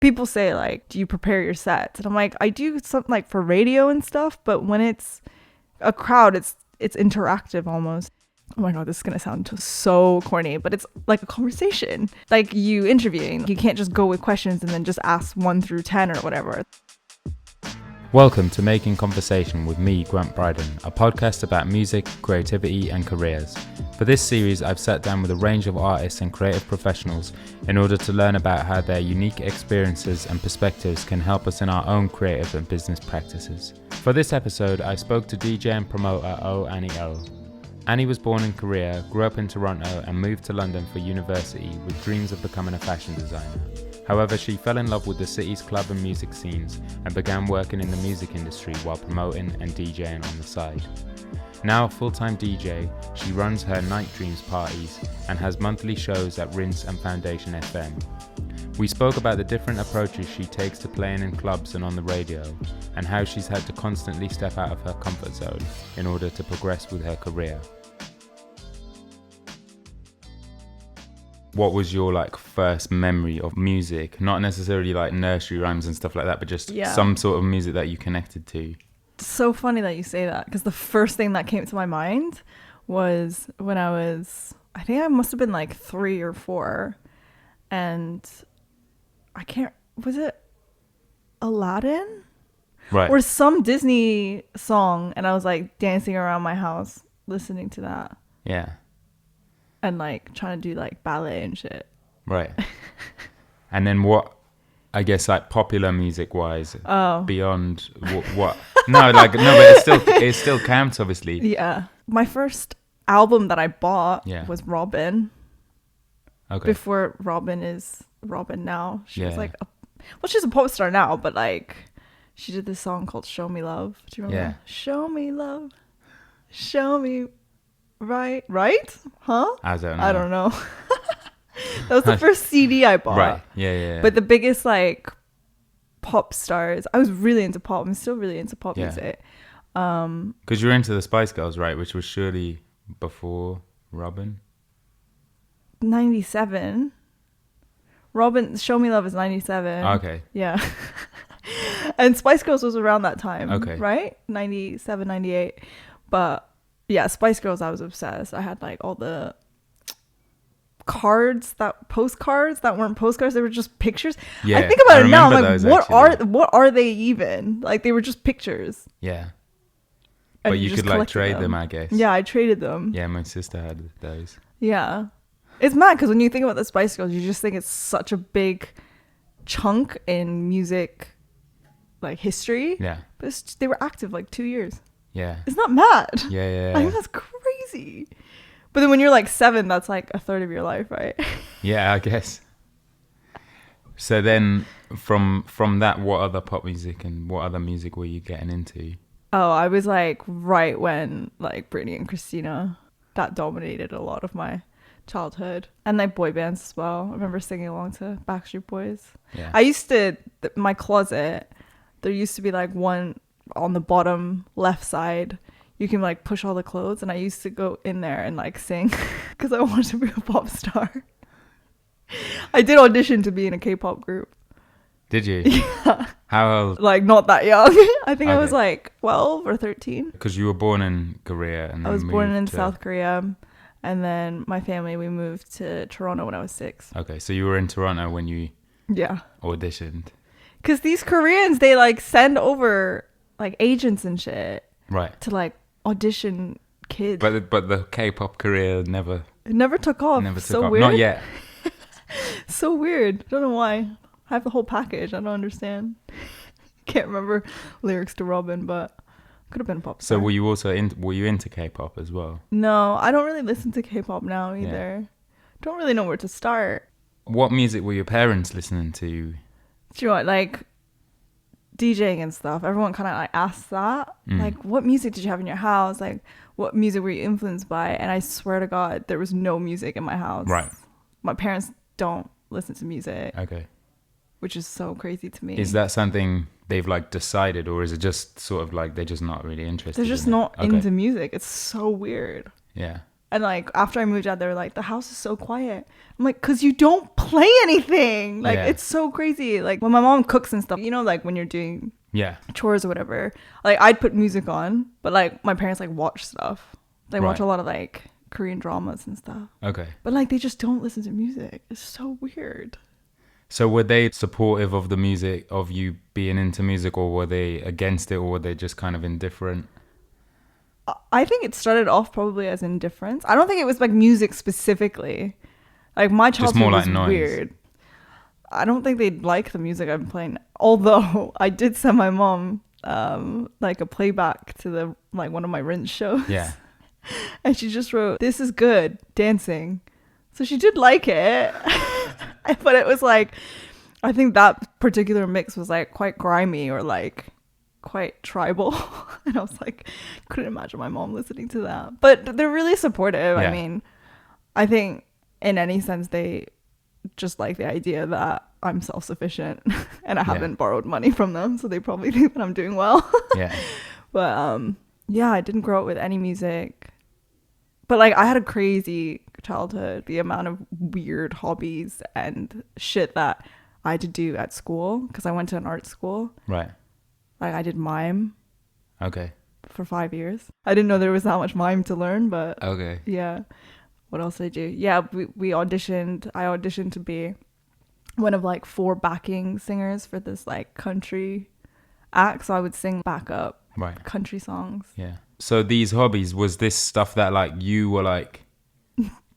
People say like, do you prepare your sets? And I'm like, I do something like for radio and stuff, but when it's a crowd, it's interactive almost. Oh my god, this is gonna sound so corny, but it's like a conversation, like you interviewing. You can't just go with questions and then just ask 1 through 10 or whatever. Welcome to Making Conversation with me, Grant Brydon, a podcast about music, creativity and careers. For this series, I've sat down with a range of artists and creative professionals in order to learn about how their unique experiences and perspectives can help us in our own creative and business practices. For this episode, I spoke to DJ and promoter Annie O. Annie was born in Korea, grew up in Toronto and moved to London for university with dreams of becoming a fashion designer. However, she fell in love with the city's club and music scenes and began working in the music industry while promoting and DJing on the side. Now a full-time DJ, she runs her NightDreams parties and has monthly shows at Rinse and Foundation FM. We spoke about the different approaches she takes to playing in clubs and on the radio, and how she's had to constantly step out of her comfort zone in order to progress with her career. What was your first memory of music? Not necessarily like nursery rhymes and stuff like that, but just some sort of music that you connected to. It's so funny that you say that, because the first thing that came to my mind was when I think I must have been like 3 or 4, and was it Aladdin? Right. Or some Disney song, and I was like dancing around my house listening to that. Yeah. And like trying to do like ballet and shit. Right. And then what, I guess like popular music wise, beyond what? No, but it still counts obviously. Yeah. My first album that I bought was Robin. Okay. Before Robin is Robin now. She was like, she's a pop star now, but like she did this song called Show Me Love. Do you remember? Yeah. Show me love. Show me right? Huh? I don't know. That was the first CD I bought. Right. Yeah. But the biggest like pop stars, I was really into pop. I'm still really into pop music. Because you're into the Spice Girls, right? Which was surely before Robin. 97. Robin, Show Me Love is 97. Okay. Yeah. And Spice Girls was around that time. Okay. Right? 97, 98. But yeah, Spice Girls, I was obsessed. I had like all the postcards that weren't postcards, they were just pictures. Yeah, I think about it now, I'm like, what are they even? Like, they were just pictures. Yeah. And but you could like trade them, I guess. Yeah, I traded them. Yeah, my sister had those. Yeah. It's mad because when you think about the Spice Girls, you just think it's such a big chunk in music, like history. Yeah. But they were active like 2 years. Yeah. It's not mad. Yeah. I think that's crazy. But then when you're like 7, that's like a third of your life, right? Yeah, I guess. So then from that, what other pop music and what other music were you getting into? Oh, I was like right when like Britney and Christina, that dominated a lot of my childhood. And like boy bands as well. I remember singing along to Backstreet Boys. Yeah. I used to, my closet, there used to be like one on the bottom left side, you can like push all the clothes, and I used to go in there and like sing because I wanted to be a pop star. I did audition to be in a K-pop group. Did you? Yeah. How old? Like not that young. I think I was like 12 or 13. Because you were born in Korea and then I was born in to... South Korea, and then my family, we moved to Toronto when I was 6. Okay, so you were in Toronto when you auditioned. Because these Koreans, they like send over like agents and shit, right, to like audition kids. But the K-pop career never took off. Weird. Not yet. So weird. I don't know why. I have the whole package. I don't understand. Can't remember lyrics to Robin, but could have been a pop star. So were you also into K-pop as well? No, I don't really listen to K-pop now either. Don't really know where to start. What music were your parents listening to? Do you know what, like DJing and stuff, everyone kind of like asks that. Like, what music did you have in your house? Like, what music were you influenced by? And I swear to God, there was no music in my house. Right. My parents don't listen to music. Okay. Which is so crazy to me. Is that something they've like decided, or is it just sort of like they're just not really interested? They're just not into music. It's so weird. Yeah. And like after I moved out, they were like, the house is so quiet. I'm like, because you don't play anything. Like it's so crazy. Like when my mom cooks and stuff, you know, like when you're doing chores or whatever, like I'd put music on, but like my parents like watch stuff. They watch a lot of like Korean dramas and stuff. Okay. But like they just don't listen to music. It's so weird. So were they supportive of the music, of you being into music, or were they against it, or were they just kind of indifferent? I think it started off probably as indifference. I don't think it was like music specifically. Like my childhood was weird. I don't think they'd like the music I'm playing. Although I did send my mom like a playback to the like one of my Rinse shows. Yeah. And she just wrote, "This is good, dancing." So she did like it. But it was like, I think that particular mix was like quite grimy or like quite tribal. And I was like, couldn't imagine my mom listening to that. But they're really supportive. I mean, I think in any sense they just like the idea that I'm self-sufficient and I haven't borrowed money from them, so they probably think that I'm doing well. But I didn't grow up with any music, but like I had a crazy childhood. The amount of weird hobbies and shit that I had to do at school, because I went to an art school. Right. Like I did mime. Okay. For 5 years. I didn't know there was that much mime to learn, but okay. Yeah. What else did I do? Yeah, we auditioned. I auditioned to be one of like 4 backing singers for this like country act. So I would sing backup country songs. Yeah. So these hobbies, was this stuff that like you were like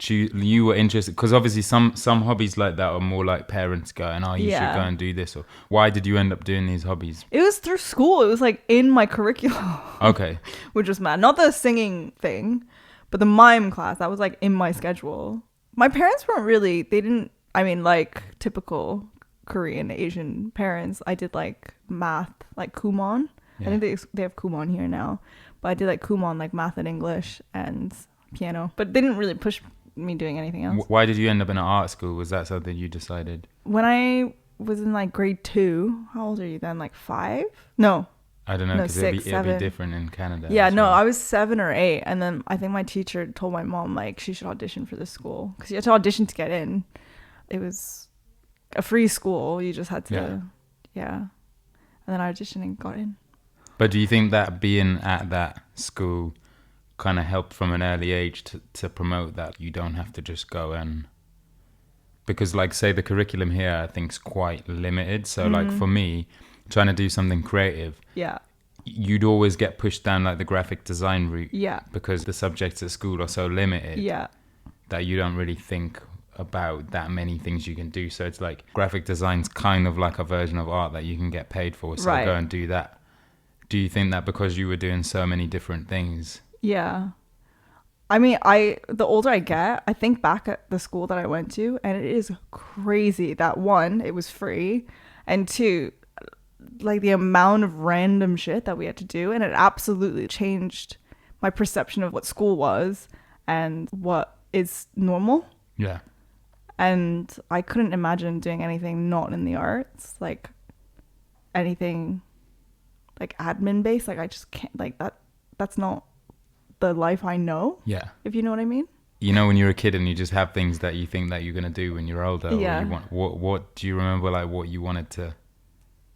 you were interested, because obviously some hobbies like that are more like parents going, oh, you should go and do this, or why did you end up doing these hobbies? It was through school. It was like in my curriculum. Okay. Which was mad. Not the singing thing, but the mime class, that was like in my schedule. My parents weren't really, they didn't, I mean, like typical Korean Asian parents, I did like math, like Kumon. I think they have Kumon here now, but I did like Kumon, like math and English and piano, but they didn't really push me doing anything else. Why did you end up in an art school? Was that something you decided? When I was in like grade 2, how old are you then? Like 5? No. I don't know, because it'd be different in Canada. Yeah, no, I was 7 or 8, and then I think my teacher told my mom like she should audition for this school, because you had to audition to get in. It was a free school. You just had to, and then I auditioned and got in. But do you think that being at that school kind of helped from an early age to promote that you don't have to just go and, because like say the curriculum here I think is quite limited, so like for me trying to do something creative, you'd always get pushed down like the graphic design route, because the subjects at school are so limited that you don't really think about that many things you can do. So it's like graphic design's kind of like a version of art that you can get paid for, so go and do that. Do you think that because you were doing so many different things? Yeah. I mean, the older I get, I think back at the school that I went to, and it is crazy that 1, it was free, and 2, like the amount of random shit that we had to do, and it absolutely changed my perception of what school was and what is normal. Yeah. And I couldn't imagine doing anything not in the arts, like anything like admin based. Like I just can't, like that's not the life I know. Yeah. If you know what I mean. You know, when you're a kid and you just have things that you think that you're going to do when you're older. Yeah. Or you want, what do you remember, like what you wanted to,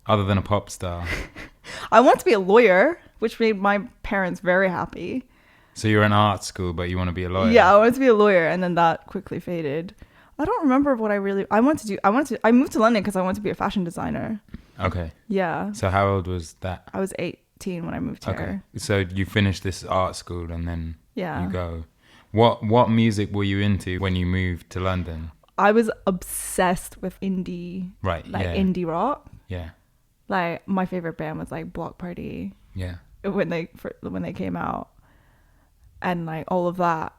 other than a pop star? I wanted to be a lawyer, which made my parents very happy. So you're in art school, but you want to be a lawyer? Yeah, I wanted to be a lawyer, and then that quickly faded. I don't remember what I moved to London because I wanted to be a fashion designer. Okay. Yeah. So how old was that? I was 18 when I moved here. So you finished this art school and then you go. What music were you into when you moved to London? I was obsessed with indie. Right. Indie rock. Yeah. Like my favorite band was like Block Party. Yeah. When they came out, and like all of that.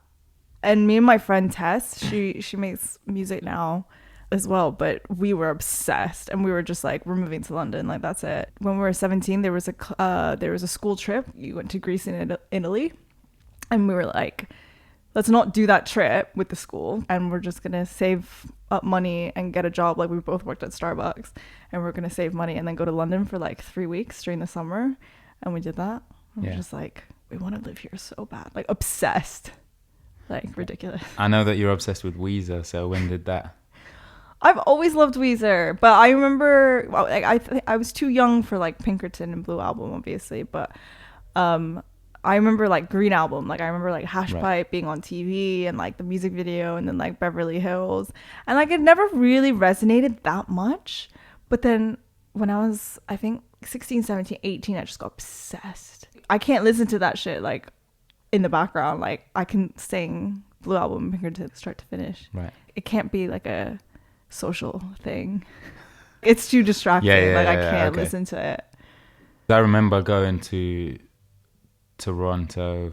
And me and my friend Tess, she makes music now as well, but we were obsessed, and we were just like, we're moving to London, like that's it. When we were 17, there was a school trip. You went to Greece and Italy, and we were like, let's not do that trip with the school, and we're just gonna save up money and get a job. Like we both worked at Starbucks, and we're gonna save money and then go to London for like 3 weeks during the summer, and we did that. And we're just like, we want to live here so bad, like obsessed. Like, ridiculous. I know that you're obsessed with Weezer, so when did that? I've always loved Weezer, but I remember, well, like, I was too young for like Pinkerton and Blue Album, obviously, but I remember like Green Album. Like, I remember like Hash Pipe being on TV and like the music video, and then like Beverly Hills, and like it never really resonated that much. But then when I was, I think 16, 17, 18, I just got obsessed. I can't listen to that shit like in the background. Like, I can sing Blue Album, Pinkerton, start to finish. Right. It can't be like a social thing. It's too distracting. I can't listen to it. I remember going to Toronto.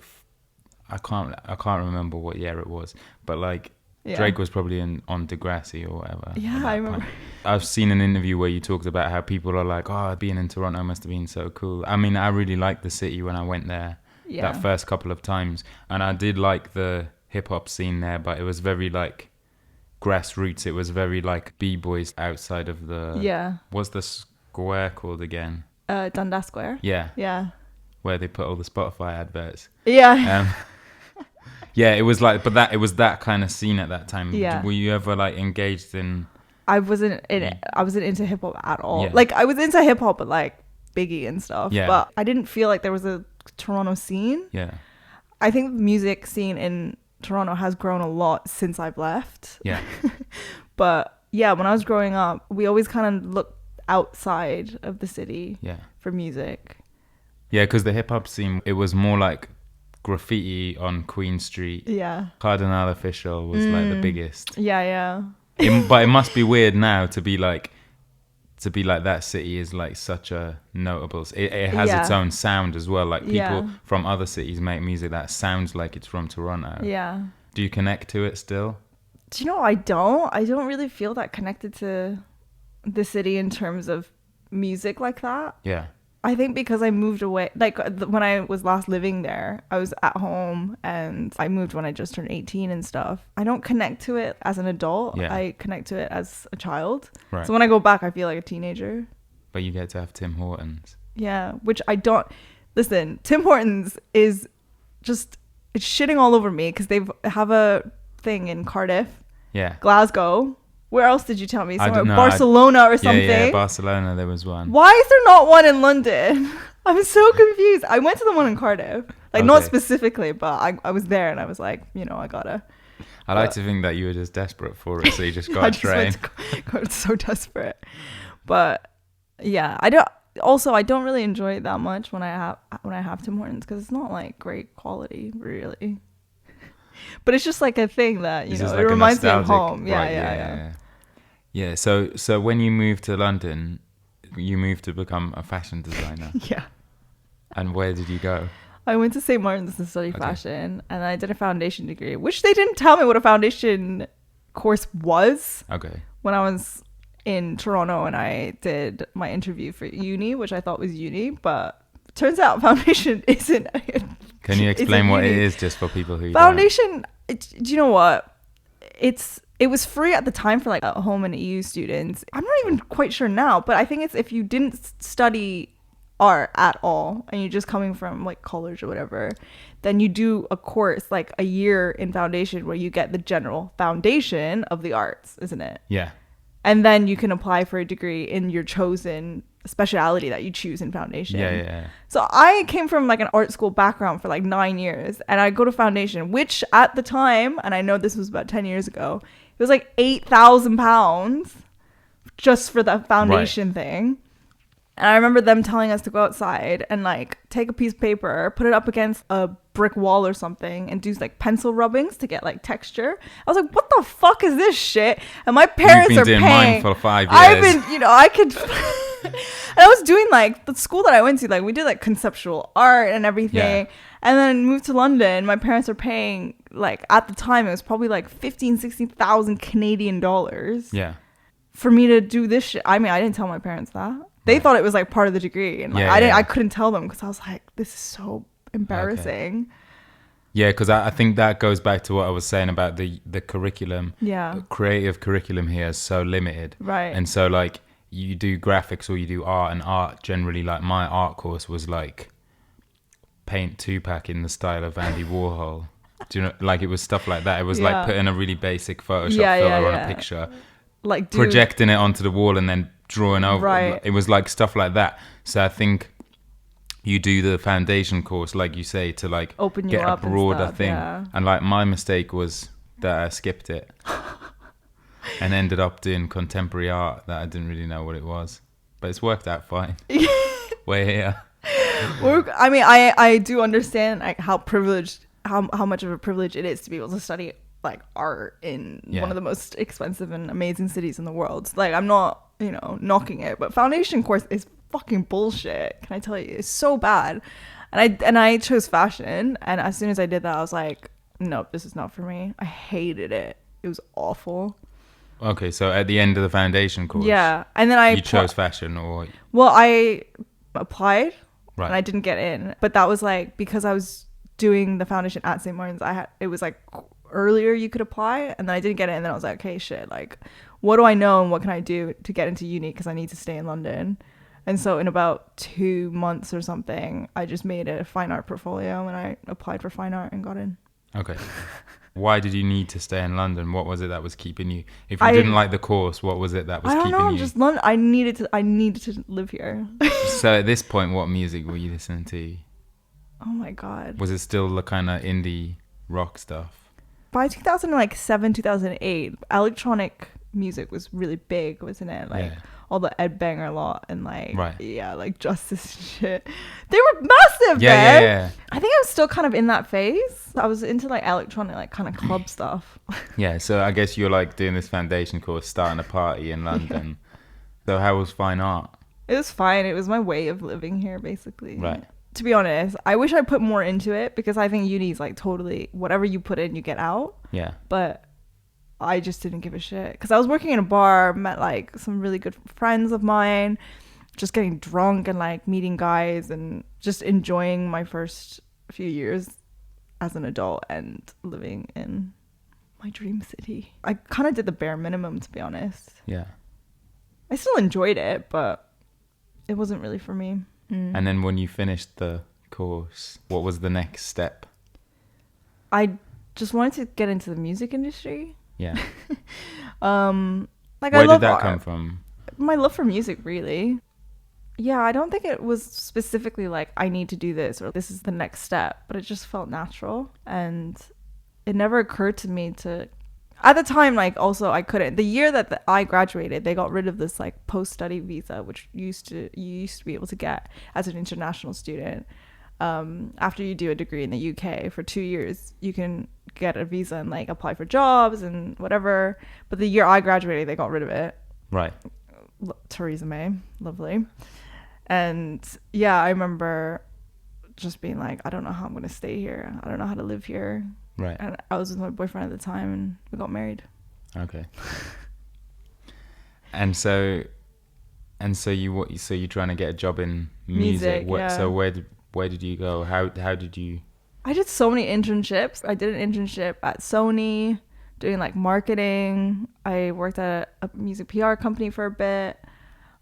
I can't remember what year it was, but like Drake was probably on Degrassi or whatever. Yeah, I remember. I've seen an interview where you talked about how people are like, oh, being in Toronto must have been so cool. I mean, I really liked the city when I went there that first couple of times, and I did like the hip hop scene there, but it was very like grassroots. It was very like b-boys outside of the what's the square called again? Dundas Square. Yeah Where they put all the Spotify adverts. Yeah It was like, but it was that kind of scene at that time. Were you ever like engaged in? I wasn't into hip hop at all. Like, I was into hip hop, but like Biggie and stuff, but I didn't feel like there was a Toronto scene. I think the music scene in Toronto has grown a lot since I've left. But yeah, when I was growing up, we always kind of looked outside of the city for music. Because the hip hop scene, it was more like graffiti on Queen Street. Cardinal Official was like the biggest. But it must be weird now to be like that city is like such a notable. It has its own sound as well. Like, people from other cities make music that sounds like it's from Toronto. Do you connect to it still? Do you know, I don't really feel that connected to the city in terms of music like that. I think because I moved away, like when I was last living there, I was at home, and I moved when I just turned 18 and stuff. I don't connect to it as an adult. I connect to it as a child. So when I go back, I feel like a teenager. But you get to have Tim Hortons. Which I don't. Listen, Tim Hortons is just, it's shitting all over me because they have a thing in Cardiff, Glasgow. Where else did you tell me? Somewhere, Barcelona or something? Yeah, Barcelona, there was one. Why is there not one in London? I'm so confused. I went to the one in Cardiff. Like, not specifically, but I was there, and I was like, I gotta. I like to think that you were just desperate for it, so you just got a train. I was so desperate. But yeah, I don't really enjoy it that much when I have Tim Hortons, because it's not like great quality, really. But it's just like a thing that, it like reminds me of home. Yeah. So when you moved to London, you moved to become a fashion designer. And where did you go? I went to St. Martin's to study fashion, and I did a foundation degree, which they didn't tell me what a foundation course was. When I was in Toronto and I did my interview for uni, which I thought was uni, but turns out foundation isn't. Can you explain what it is, just for people who foundation? Do you know what? It was free at the time for like home and EU students. I'm not even quite sure now, but I think it's if you didn't study art at all and you're just coming from like college or whatever, then you do a course like a year in foundation where you get the general foundation of the arts, isn't it? And then you can apply for a degree in your chosen speciality that you choose in foundation. So I came from like an art school background for like 9 years, and I go to foundation, which at the time, and I know this was about 10 years ago, it was like £8,000 just for the foundation thing. And I remember them telling us to go outside and like take a piece of paper, put it up against a brick wall or something, and do like pencil rubbings to get like texture. I was like, what the fuck is this shit? And my parents are paying. You've been doing mine for 5 years. I've been, I could. And I was doing like the school that I went to, like we did like conceptual art and everything. And then moved to London. My parents are paying, like at the time, it was probably like 16,000 Canadian dollars. For me to do this shit. I mean, I didn't tell my parents that. They thought it was like part of the degree, and like I couldn't tell them because I was like, this is so embarrassing. Because I think that goes back to what I was saying about the curriculum. The creative curriculum here is so limited. And so like you do graphics or you do art, and art generally, like my art course was like paint Tupac in the style of Andy Warhol. Do you know, like it was stuff like that. It was like putting a really basic Photoshop filter on a picture, like projecting it onto the wall and then drawing over. Right. It was like stuff like that. So I think you do the foundation course, like you say, to like open get you a up broader and stuff, thing. yeah. And like my mistake was that I skipped it and ended up doing contemporary art that I didn't really know what it was. But it's worked out fine. We're here. I mean, I do understand like how privileged, how much of a privilege it is to be able to study like art in one of the most expensive and amazing cities in the world. Like, I'm not, knocking it, but foundation course is fucking bullshit. Can I tell you? It's so bad. And I chose fashion, and as soon as I did that, I was like, nope, this is not for me. I hated it. It was awful. Okay, so at the end of the foundation course, and then you chose fashion, or I applied, right, and I didn't get in. But that was like because I was doing the foundation at St. Martin's. It was like earlier you could apply, and then I didn't get it, and then I was like, okay, shit, like what do I know and what can I do to get into uni, because I need to stay in London. And so in about 2 months or something, I just made a fine art portfolio and I applied for fine art and got in. Okay. Why did you need to stay in London? What was it that was keeping you? If you didn't like the course, what was it that was keeping you? I don't know, just London. I needed to live here. So at this point, what music were you listening to? Oh my God. Was it still the kind of indie rock stuff? By 2007, 2008, electronic music was really big, wasn't it? Like all the Ed Banger lot and like like Justice and shit. They were massive, man. Yeah. I think I was still kind of in that phase. I was into like electronic, like kind of club stuff. Yeah, so I guess you're like doing this foundation course, starting a party in London. So how was fine art? It was fine. It was my way of living here, basically. Right. To be honest, I wish I put more into it, because I think uni is like totally whatever you put in, you get out. Yeah. But I just didn't give a shit, because I was working in a bar, met like some really good friends of mine, just getting drunk and like meeting guys and just enjoying my first few years as an adult and living in my dream city. I kind of did the bare minimum, to be honest. Yeah. I still enjoyed it, but it wasn't really for me. And then when you finished the course, what was the next step? I just wanted to get into the music industry. Yeah. Like, where did that art. come from? My love for music, really. Yeah, I don't think it was specifically like I need to do this or this is the next step, but it just felt natural, and it never occurred to me to. At the time, like, also I couldn't. The year that I graduated, they got rid of this like post-study visa, which you used to be able to get as an international student. After you do a degree in the UK for 2 years, you can get a visa and like apply for jobs and whatever. But the year I graduated, they got rid of it. Right. Theresa May, lovely. And yeah, I remember just being like, I don't know how I'm going to stay here. I don't know how to live here. Right. And I was with my boyfriend at the time, and we got married. Okay. And so you're trying to get a job in music. So where did you go? How did you? I did so many internships. I did an internship at Sony doing like marketing. I worked at a music PR company for a bit.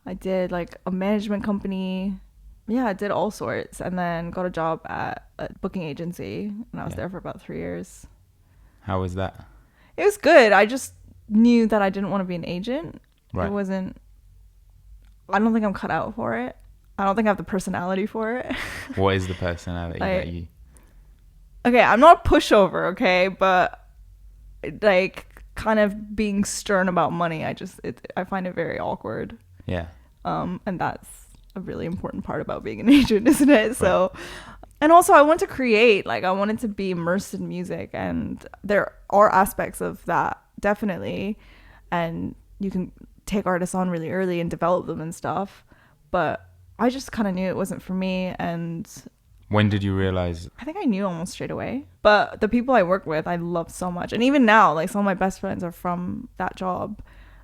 I did like a management company. Yeah, I did all sorts, and then got a job at a booking agency, and I was there for about 3 years. How was that? It was good. I just knew that I didn't want to be an agent. Right. I don't think I'm cut out for it. I don't think I have the personality for it. What is the personality that you... Okay, I'm not a pushover, okay? But like kind of being stern about money, I find it very awkward. Yeah. And that's a really important part about being an agent, isn't it? So, and also I want to create, like I wanted to be immersed in music, and there are aspects of that, definitely. And you can take artists on really early and develop them and stuff. But I just kind of knew it wasn't for me. And when did you realize? I think I knew almost straight away. But the people I work with, I love so much. And even now, like some of my best friends are from that job.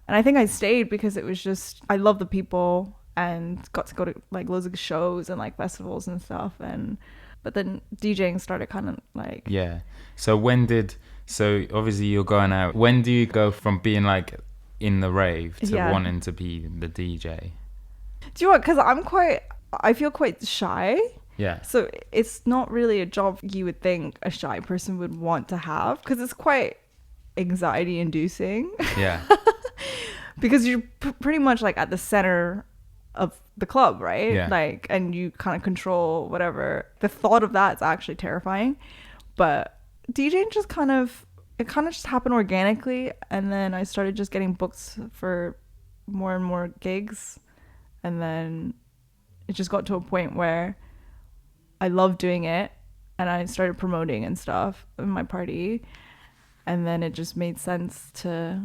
And I think I stayed because it was just, I love the people and got to go to like loads of shows and like festivals and stuff. But then DJing started kind of like... Yeah. So obviously you're going out. When do you go from being like in the rave to wanting to be the DJ? Do you know what? Because I feel quite shy. Yeah. So it's not really a job you would think a shy person would want to have, because it's quite anxiety inducing. Yeah. Because you're pretty much like at the center of the club, right? Yeah. Like, and you kind of control whatever. The thought of that is actually terrifying. But DJing just kind of just happened organically, and then I started just getting booked for more and more gigs, and then it just got to a point where I loved doing it, and I started promoting and stuff in my party, and then it just made sense to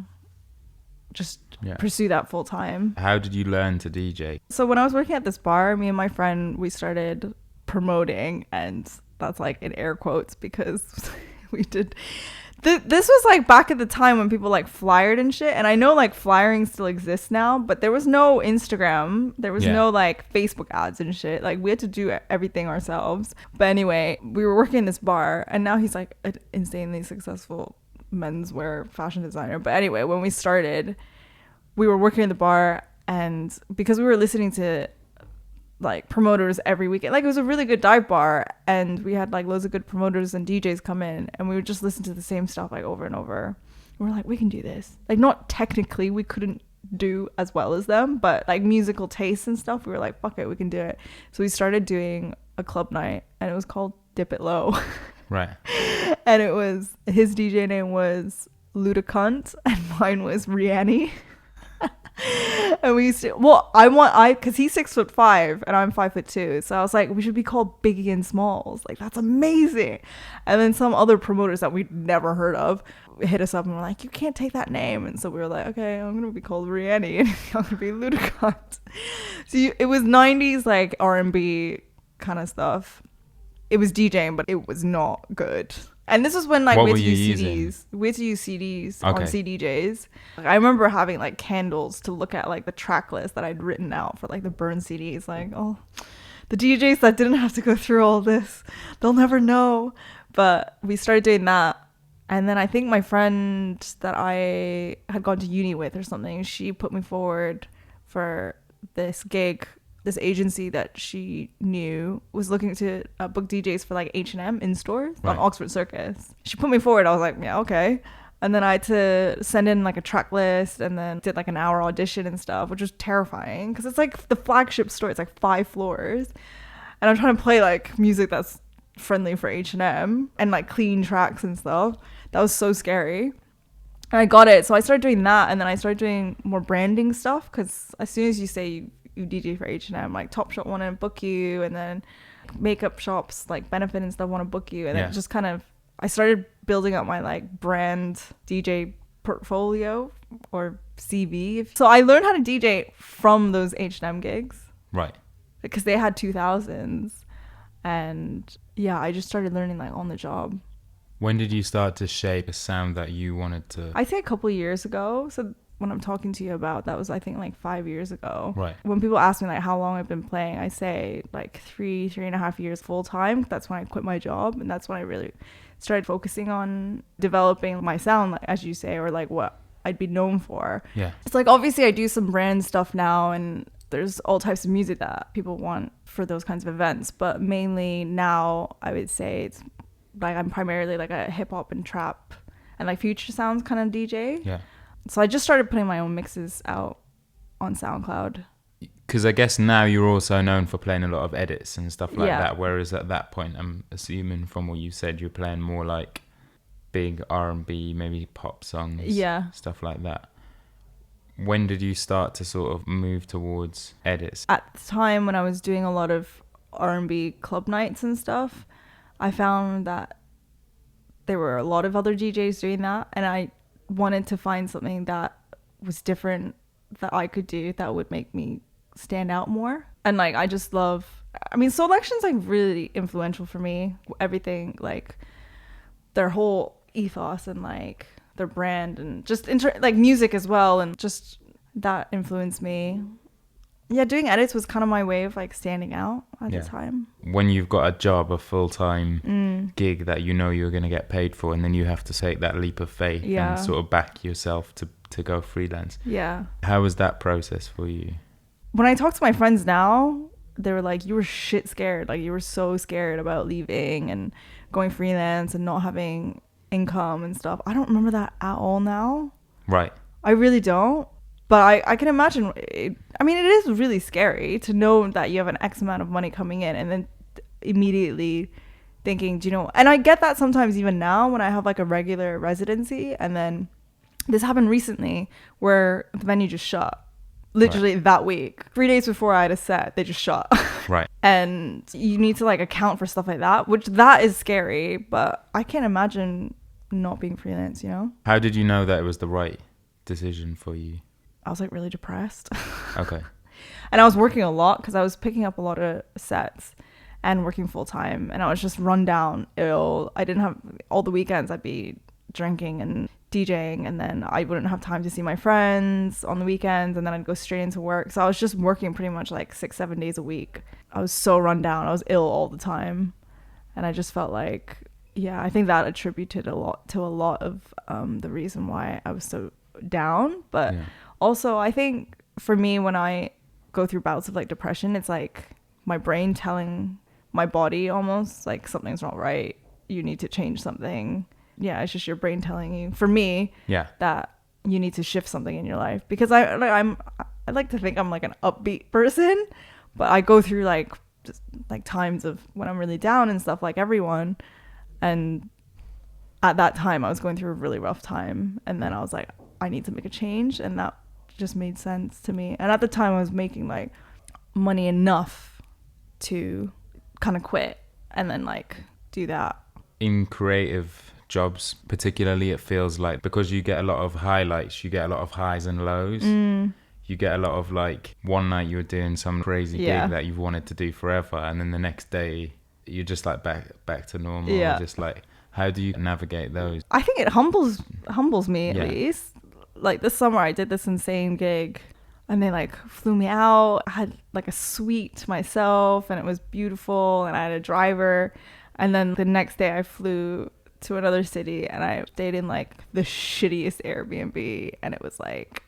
just pursue that full time. How did you learn to DJ? So when I was working at this bar, me and my friend, we started promoting, and that's like in air quotes because we did this was like back at the time when people like flyered and shit, and I know like flyering still exists now, but there was no Instagram, there was no like Facebook ads and shit. Like we had to do everything ourselves. But anyway, we were working in this bar, and now he's like an insanely successful menswear fashion designer. But anyway, when we started, we were working in the bar, and because we were listening to like promoters every weekend, like it was a really good dive bar, and we had like loads of good promoters and DJs come in, and we would just listen to the same stuff like over and over. We're like, we can do this. Like, not technically, we couldn't do as well as them, but like musical tastes and stuff, we were like, fuck it, we can do it. So we started doing a club night, and it was called Dip It Low. Right. And it was, his DJ name was Ludacunt, and mine was Rihanny. And we used to, because he's 6'5" and I'm 5'2", so I was like, we should be called Biggie and Smalls. Like, that's amazing. And then some other promoters that we'd never heard of hit us up and were like, you can't take that name. And so we were like, okay, I'm gonna be called Rihanny, and I'm gonna be Ludacunt. So it was 90s like R&B kind of stuff. It was DJing, but it was not good. And this was when like we had to use CDs. We had to use CDs on CDJs. Like, I remember having like candles to look at like the track list that I'd written out for like the burn CDs. Like, oh, the DJs that didn't have to go through all this, they'll never know. But we started doing that. And then I think my friend that I had gone to uni with or something, she put me forward for this gig. This agency that she knew was looking to book DJs for like H&M in stores on Oxford Circus. She put me forward. I was like, yeah, okay. And then I had to send in like a track list, and then did like an hour audition and stuff, which was terrifying because it's like the flagship store. It's like 5 floors, and I'm trying to play like music that's friendly for H&M and like clean tracks and stuff. That was so scary. And I got it. So I started doing that, and then I started doing more branding stuff, because as soon as you say you DJ for H&M, like Topshop want to book you, and then makeup shops like Benefit and stuff want to book you, and it just kind of, I started building up my like brand DJ portfolio or CV. So I learned how to DJ from those H&M gigs, right? Because they had 2000s, and yeah, I just started learning like on the job. When did you start to shape a sound that you wanted to? I'd say a couple of years ago. So when I'm talking to you about, that was I think like 5 years ago. Right. When people ask me like how long I've been playing, I say like 3.5 years full time. That's when I quit my job, and that's when I really started focusing on developing my sound, like, as you say, or like what I'd be known for. Yeah. It's like, obviously I do some brand stuff now, and there's all types of music that people want for those kinds of events, but mainly now I would say it's like I'm primarily like a hip hop and trap and like future sounds kind of DJ. Yeah. So I just started putting my own mixes out on SoundCloud. Because I guess now you're also known for playing a lot of edits and stuff like that, whereas at that point, I'm assuming from what you said, you're playing more like big R&B, maybe pop songs, stuff like that. When did you start to sort of move towards edits? At the time when I was doing a lot of R&B club nights and stuff, I found that there were a lot of other DJs doing that, and I wanted to find something that was different that I could do that would make me stand out more. And like, I just love, I mean, Soul Action's like really influential for me. Everything, like their whole ethos and like their brand and just like music as well, and just that influenced me. Yeah, doing edits was kind of my way of like standing out at the time. When you've got a job, a full-time gig that you know you're going to get paid for, and then you have to take that leap of faith and sort of back yourself to go freelance. Yeah. How was that process for you? When I talk to my friends now, they were like, you were shit scared. Like, you were so scared about leaving and going freelance and not having income and stuff. I don't remember that at all now. Right. I really don't. But I can imagine, it is really scary to know that you have an X amount of money coming in and then immediately thinking, do you know, and I get that sometimes even now when I have like a regular residency, and then this happened recently where the venue just shut. Literally that week, 3 days before I had a set, they just shut. Right. And you need to like account for stuff like that, which that is scary, but I can't imagine not being freelance, you know? How did you know that it was the right decision for you? I was like really depressed. Okay. And I was working a lot because I was picking up a lot of sets and working full time, and I was just run down, ill. I didn't have all the weekends. I'd be drinking and DJing, and then I wouldn't have time to see my friends on the weekends, and then I'd go straight into work. So I was just working pretty much like 6-7 days a week. I was so run down. I was ill all the time, and I just felt like, yeah, I think that attributed a lot of the reason why I was so down. But also I think for me, when I go through bouts of like depression, it's like my brain telling my body almost like something's not right, you need to change something. Yeah, it's just your brain telling you, for me, that you need to shift something in your life. Because I like to think I'm like an upbeat person, but I go through like just like times of when I'm really down and stuff, like everyone. And at that time I was going through a really rough time, and then I was like, I need to make a change, and that just made sense to me. And at the time I was making like money enough to kind of quit and then like do that. In creative jobs particularly, it feels like because you get a lot of highlights, you get a lot of highs and lows. You get a lot of like, one night you were doing some crazy gig that you've wanted to do forever, and then the next day you're just like back to normal. Just like, how do you navigate those? I think it humbles me at least. Like this summer I did this insane gig, and they like flew me out. I had like a suite to myself, and it was beautiful, and I had a driver. And then the next day I flew to another city, and I stayed in like the shittiest Airbnb, and it was like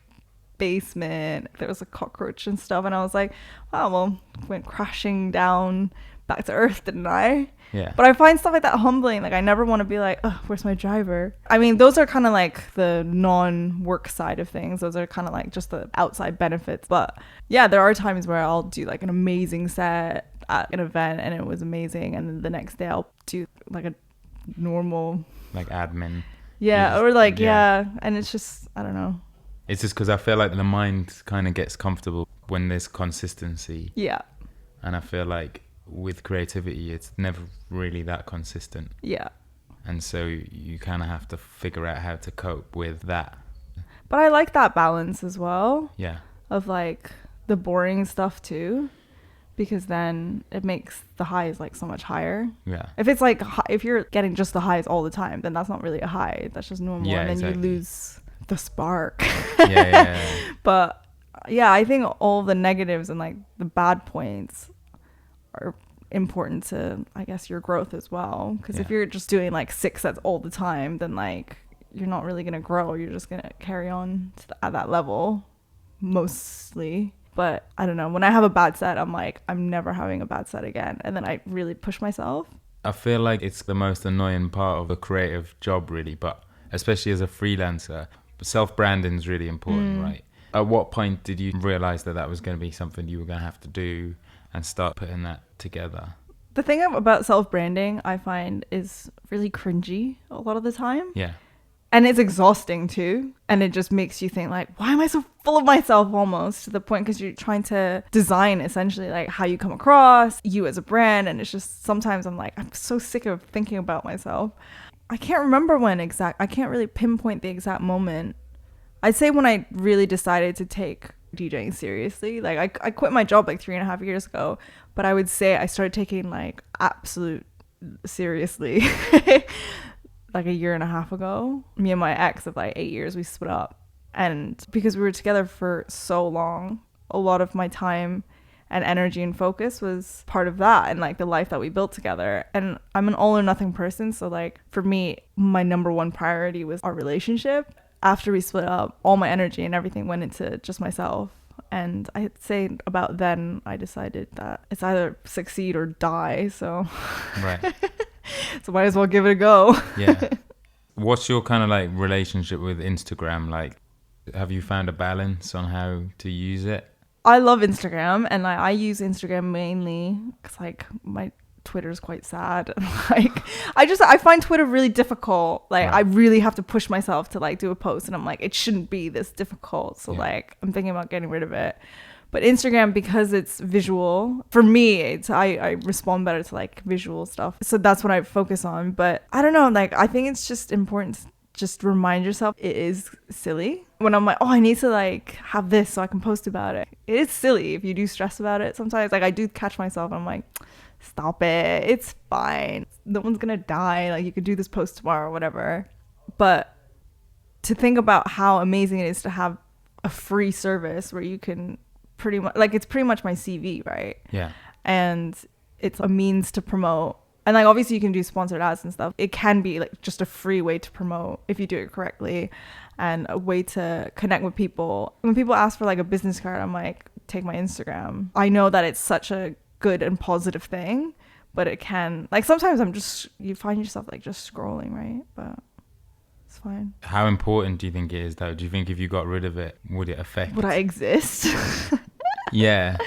basement. There was a cockroach and stuff, and I was like, wow, well, went crashing down back to earth, didn't I? Yeah. But I find stuff like that humbling. Like I never want to be like, oh, where's my driver? I mean, those are kind of like the non-work side of things. Those are kind of like just the outside benefits. But yeah, there are times where I'll do like an amazing set at an event, and it was amazing, and then the next day I'll do like a normal like admin. Or like and it's just, I don't know. It's just because I feel like the mind kind of gets comfortable when there's consistency. Yeah. And I feel like with creativity, it's never really that consistent. Yeah. And so you kind of have to figure out how to cope with that. But I like that balance as well. Yeah. Of like the boring stuff too, because then it makes the highs like so much higher. Yeah. If it's like, if you're getting just the highs all the time, then that's not really a high. That's just normal. Yeah, and then exactly. You lose the spark. Yeah. But yeah, I think all the negatives and like the bad points are important to, I guess, your growth as well. Because if you're just doing like 6 sets all the time, then like you're not really gonna grow. You're just gonna carry on at that level mostly. But I don't know, when I have a bad set, I'm like, I'm never having a bad set again, and then I really push myself. I feel like it's the most annoying part of a creative job, really, but especially as a freelancer, self-branding is really important, right? At what point did you realize that was going to be something you were going to have to do and start putting that together? The thing about self-branding, I find, is really cringy a lot of the time. Yeah. And it's exhausting too. And it just makes you think like, why am I so full of myself almost, to the point, because you're trying to design essentially like how you come across, you as a brand. And it's just, sometimes I'm like, I'm so sick of thinking about myself. I can't remember I can't really pinpoint the exact moment. I'd say when I really decided to take DJing seriously. Like I quit my job like 3.5 years ago, but I would say I started taking like absolute seriously like 1.5 years ago. Me and my ex of like 8 years, we split up, and because we were together for so long, a lot of my time and energy and focus was part of that, and like the life that we built together. And I'm an all or nothing person, so like for me, my number one priority was our relationship. After we split up, all my energy and everything went into just myself. And I'd say about then I decided that it's either succeed or die. So, Right. so might as well give it a go. Yeah. What's your kind of like relationship with Instagram? Like, have you found a balance on how to use it? I love Instagram, and I use Instagram mainly because like my Twitter is quite sad. Like I find Twitter really difficult. Like Right. I really have to push myself to like do a post, and I'm like, it shouldn't be this difficult. So Yeah. like I'm thinking about getting rid of it. But Instagram, because it's visual, for me, I respond better to like visual stuff. So that's what I focus on. But I don't know, like I think it's just important to just remind yourself it is silly. When I'm like, oh, I need to like have this so I can post about it. It is silly if you do stress about it. Sometimes like I do catch myself and I'm like, stop it. It's fine. No one's going to die. Like you could do this post tomorrow or whatever. But to think about how amazing it is to have a free service where you can pretty much, like it's pretty much my CV, right? Yeah. And it's a means to promote. And like obviously you can do sponsored ads and stuff. It can be like just a free way to promote if you do it correctly, and a way to connect with people. When people ask for like a business card, I'm like, take my Instagram. I know that it's such a good and positive thing, but it can, like sometimes you find yourself like just scrolling, right? But it's fine. How important do you think it is though? Do you think if you got rid of it, would it affect? Would I exist? Yeah.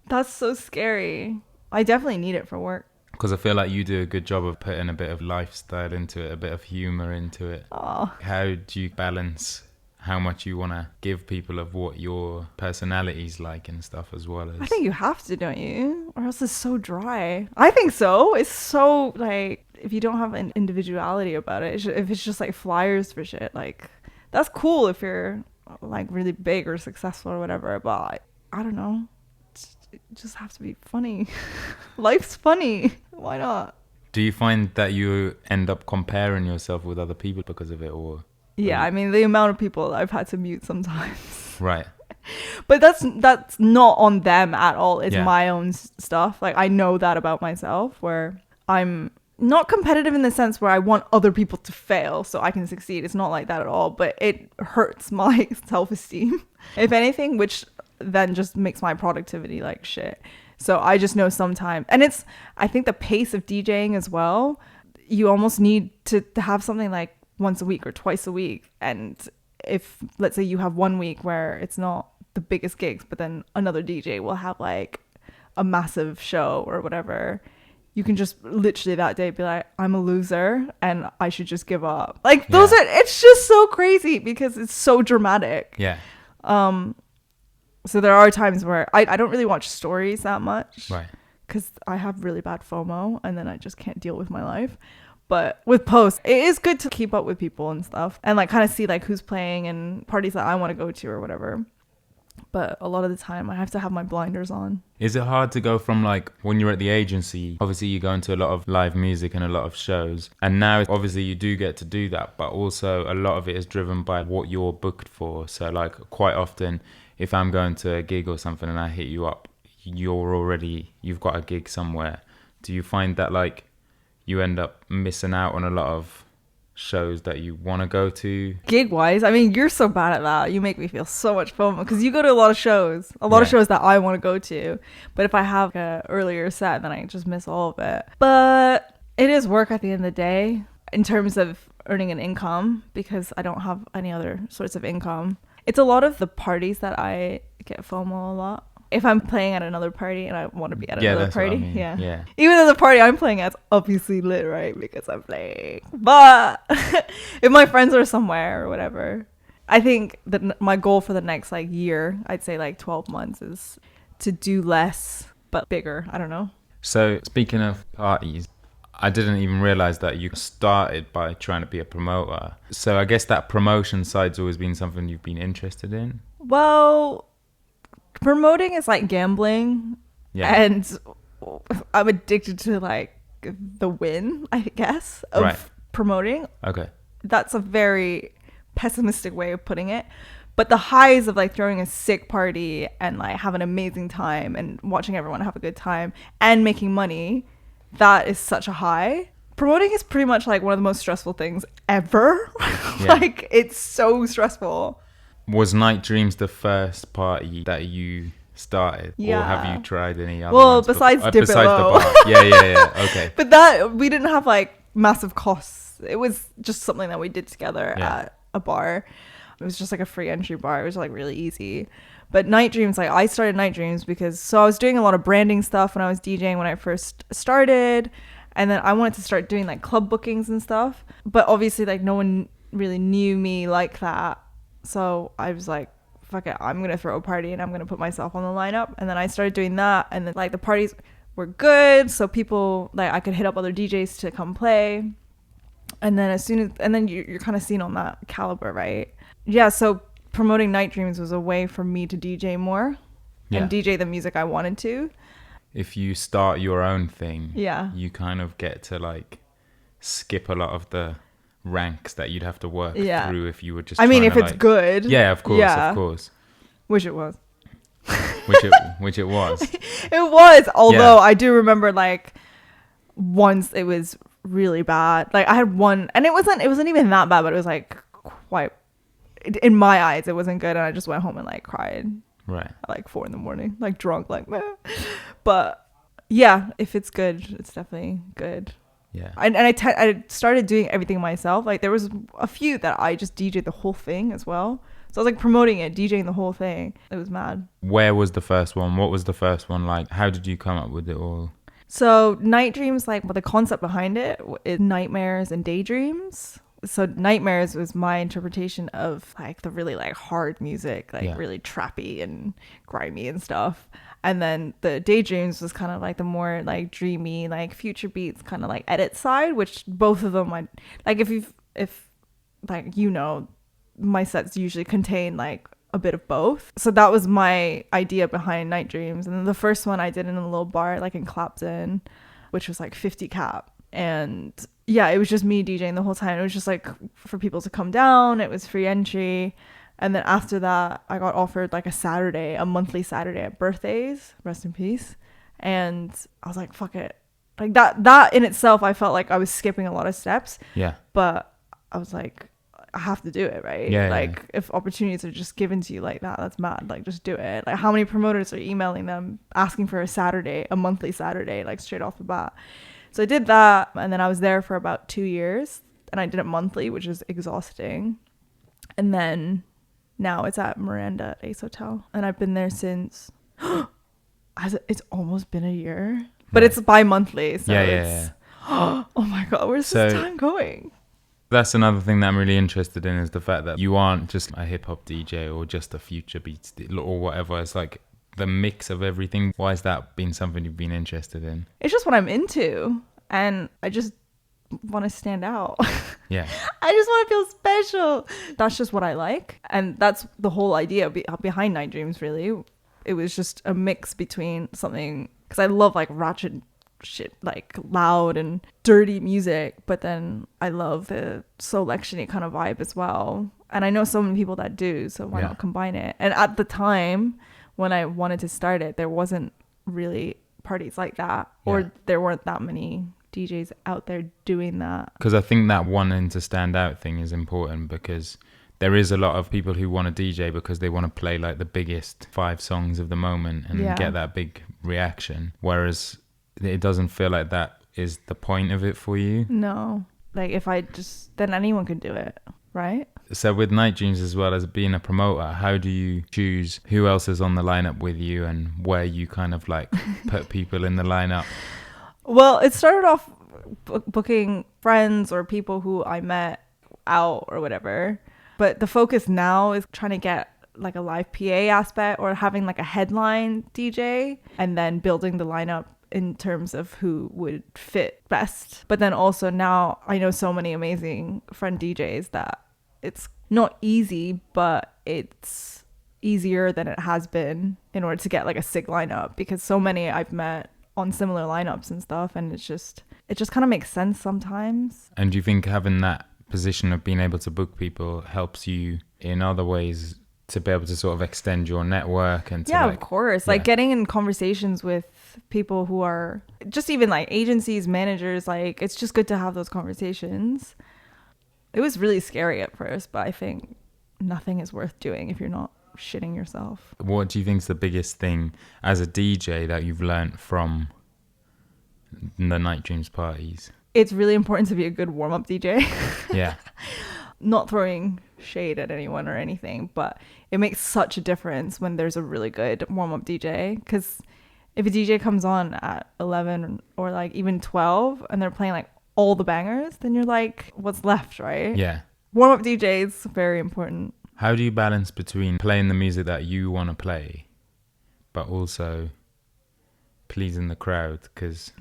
That's so scary. I definitely need it for work. Because I feel like you do a good job of putting a bit of lifestyle into it, a bit of humor into it. Oh. How do you balance how much you want to give people of what your personality's like and stuff as well as... I think you have to, don't you? Or else it's so dry. I think so. It's so like, if you don't have an individuality about it, if it's just like flyers for shit, like that's cool if you're like really big or successful or whatever. But I don't know. It just have to be funny. Life's funny. Why not? Do you find that you end up comparing yourself with other people because of it, or... Yeah, I mean, the amount of people I've had to mute sometimes. Right. But that's not on them at all. It's Yeah. my own stuff. Like, I know that about myself, where I'm not competitive in the sense where I want other people to fail so I can succeed. It's not like that at all. But it hurts my self-esteem, if anything, which then just makes my productivity like shit. So I just know sometimes, and it's, I think the pace of DJing as well, you almost need to have something like once a week or twice a week. And if, let's say you have 1 week where it's not the biggest gigs, but then another DJ will have like a massive show or whatever, you can just literally that day be like, I'm a loser and I should just give up. Like those Yeah. are, it's just so crazy because it's so dramatic. Yeah. So there are times where I don't really watch stories that much. Right. Because I have really bad FOMO and then I just can't deal with my life. But with posts, it is good to keep up with people and stuff and like kind of see like who's playing and parties that I want to go to or whatever. But a lot of the time I have to have my blinders on. Is it hard to go from like when you're at the agency, obviously you go into a lot of live music and a lot of shows, and now obviously you do get to do that, but also a lot of it is driven by what you're booked for. So like quite often if I'm going to a gig or something and I hit you up, you've got a gig somewhere. Do you find that like you end up missing out on a lot of shows that you want to go to? Gig wise, I mean, you're so bad at that. You make me feel so much FOMO because you go to a lot of shows that I want to go to. But if I have an earlier set, then I just miss all of it. But it is work at the end of the day in terms of earning an income because I don't have any other sorts of income. It's a lot of the parties that I get FOMO a lot. If I'm playing at another party and I want to be at another party, what I mean. Yeah. Even though the party I'm playing at's obviously lit, right? Because I'm playing. But if my friends are somewhere or whatever, I think that my goal for the next like year, I'd say like 12 months, is to do less but bigger. I don't know. So speaking of parties, I didn't even realize that you started by trying to be a promoter. So I guess that promotion side's always been something you've been interested in. Well, promoting is like gambling. Yeah. And I'm addicted to like the win, I guess, of promoting. Okay. That's a very pessimistic way of putting it. But the highs of like throwing a sick party and like having an amazing time and watching everyone have a good time and making money, that is such a high. Promoting is pretty much like one of the most stressful things ever. Yeah. Like it's so stressful. Was NightDreams the first party that you started? Yeah. Or have you tried any other Well, ones besides before? Dip It Besides Low. the bar. Yeah. Okay. But that, we didn't have like massive costs. It was just something that we did together at a bar. It was just like a free entry bar. It was like really easy. But NightDreams, like I started NightDreams because I was doing a lot of branding stuff when I was DJing when I first started. And then I wanted to start doing like club bookings and stuff. But obviously like no one really knew me like that. So I was like, fuck it, I'm going to throw a party and I'm going to put myself on the lineup. And then I started doing that. And then like the parties were good. So people, like I could hit up other DJs to come play. And then you're kind of seen on that caliber, right? Yeah. So promoting NightDreams was a way for me to DJ more and DJ the music I wanted to. If you start your own thing, you kind of get to like skip a lot of the ranks that you'd have to work through if you were just if it's good. Yeah, of course. Which it was. which it was. It was, although I do remember like once it was really bad. Like I had one, and it wasn't even that bad, but it was like quite, in my eyes it wasn't good, and I just went home and like cried right at like 4 a.m, like drunk, like meh. But yeah, if it's good, it's definitely good. Yeah. And I started doing everything myself. Like there was a few that I just DJed the whole thing as well. So I was like promoting it, DJing the whole thing. It was mad. Where was the first one? What was the first one like? How did you come up with it all? So NightDreams, like the concept behind it is nightmares and daydreams. So nightmares was my interpretation of like the really like hard music, like really trappy and grimy and stuff. And then the daydreams was kind of like the more like dreamy, like future beats kind of like edit side, which both of them I like. If like, you know, my sets usually contain like a bit of both. So that was my idea behind NightDreams. And then the first one I did in a little bar like in Clapton, which was like 50 cap. And yeah, it was just me DJing the whole time. It was just like for people to come down. It was free entry. And then after that, I got offered like a monthly Saturday at Birthdays, rest in peace. And I was like, fuck it. Like that in itself, I felt like I was skipping a lot of steps. Yeah. But I was like, I have to do it, right? Yeah. Like if opportunities are just given to you like that, that's mad. Like just do it. Like how many promoters are emailing them asking for a monthly Saturday, like straight off the bat. So I did that. And then I was there for about 2 years. And I did it monthly, which is exhausting. And then now it's at Miranda Ace Hotel, and I've been there since. It's almost been a year, but it's bi-monthly. So it's. Oh my god, where's this time going? That's another thing that I'm really interested in is the fact that you aren't just a hip hop DJ or just a future beats or whatever. It's like the mix of everything. Why has that been something you've been interested in? It's just what I'm into, and I just want to stand out. Yeah. I just want to feel special. That's just what I like. And that's the whole idea behind NightDreams, really. It was just a mix between something, because I love like ratchet shit, like loud and dirty music, but then I love the soul-lectiony kind of vibe as well. And I know so many people that do, so why not combine it? And at the time when I wanted to start it, there wasn't really parties like that, or there weren't that many DJs out there doing that. Because I think that wanting to stand out thing is important, because there is a lot of people who want to DJ because they want to play like the biggest 5 songs of the moment and get that big reaction, whereas it doesn't feel like that is the point of it for you. No, like if I then anyone could do it, right? So with NightDreams, as well as being a promoter, how do you choose who else is on the lineup with you and where you kind of like put people in the lineup? Well, it started off booking friends or people who I met out or whatever. But the focus now is trying to get like a live PA aspect or having like a headline DJ and then building the lineup in terms of who would fit best. But then also now I know so many amazing friend DJs that it's not easy, but it's easier than it has been in order to get like a sick lineup, because so many I've met on similar lineups and stuff, and it just kind of makes sense sometimes. And do you think having that position of being able to book people helps you in other ways to be able to sort of extend your network and to of course, like getting in conversations with people who are just even like agencies, managers, like it's just good to have those conversations. It was really scary at first, but I think nothing is worth doing if you're not shitting yourself. What do you think is the biggest thing as a DJ that you've learnt from the NightDreams parties? It's really important to be a good warm-up DJ. Yeah. Not throwing shade at anyone or anything, but it makes such a difference when there's a really good warm-up DJ. Because if a DJ comes on at 11 or like even 12 and they're playing like all the bangers, then you're like, what's left, right? Yeah. Warm-up DJ is very important. How do you balance between playing the music that you want to play, but also pleasing the crowd? Because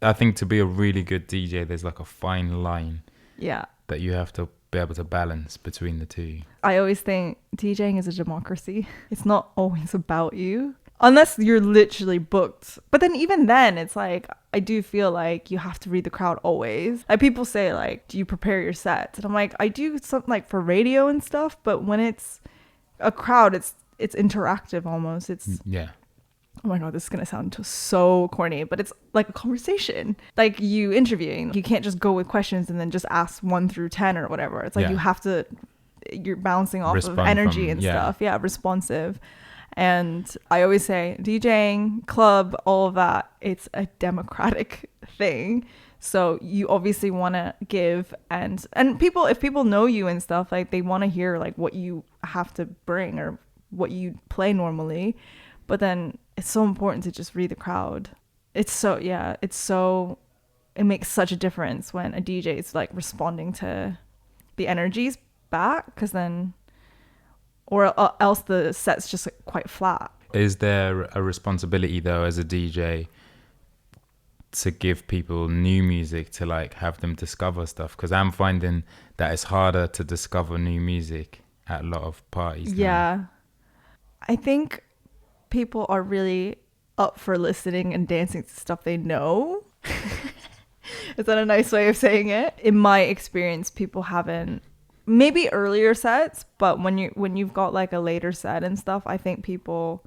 I think to be a really good DJ, there's like a fine line that you have to be able to balance between the two. I always think DJing is a democracy. It's not always about you. Unless you're literally booked. But then even then, it's like, I do feel like you have to read the crowd always. Like people say like, do you prepare your sets? And I'm like, I do something like for radio and stuff. But when it's a crowd, it's interactive almost. It's oh my God, this is going to sound so corny, but it's like a conversation. Like you interviewing. You can't just go with questions and then just ask 1 through 10 or whatever. It's like you have to, you're bouncing off of energy and stuff. Yeah, responsive. And I always say DJing, club, all of that, it's a democratic thing. So you obviously want to give and people, if people know you and stuff, like they want to hear like what you have to bring or what you play normally. But then it's so important to just read the crowd. It makes such a difference when a DJ is like responding to the energies back, because then, or else the set's just like quite flat. Is there a responsibility though as a DJ to give people new music, to like have them discover stuff? Because I'm finding that it's harder to discover new music at a lot of parties now. Yeah. I think people are really up for listening and dancing to stuff they know. Is that a nice way of saying it? In my experience, people haven't, maybe earlier sets, but when you've got like a later set and stuff, I think people,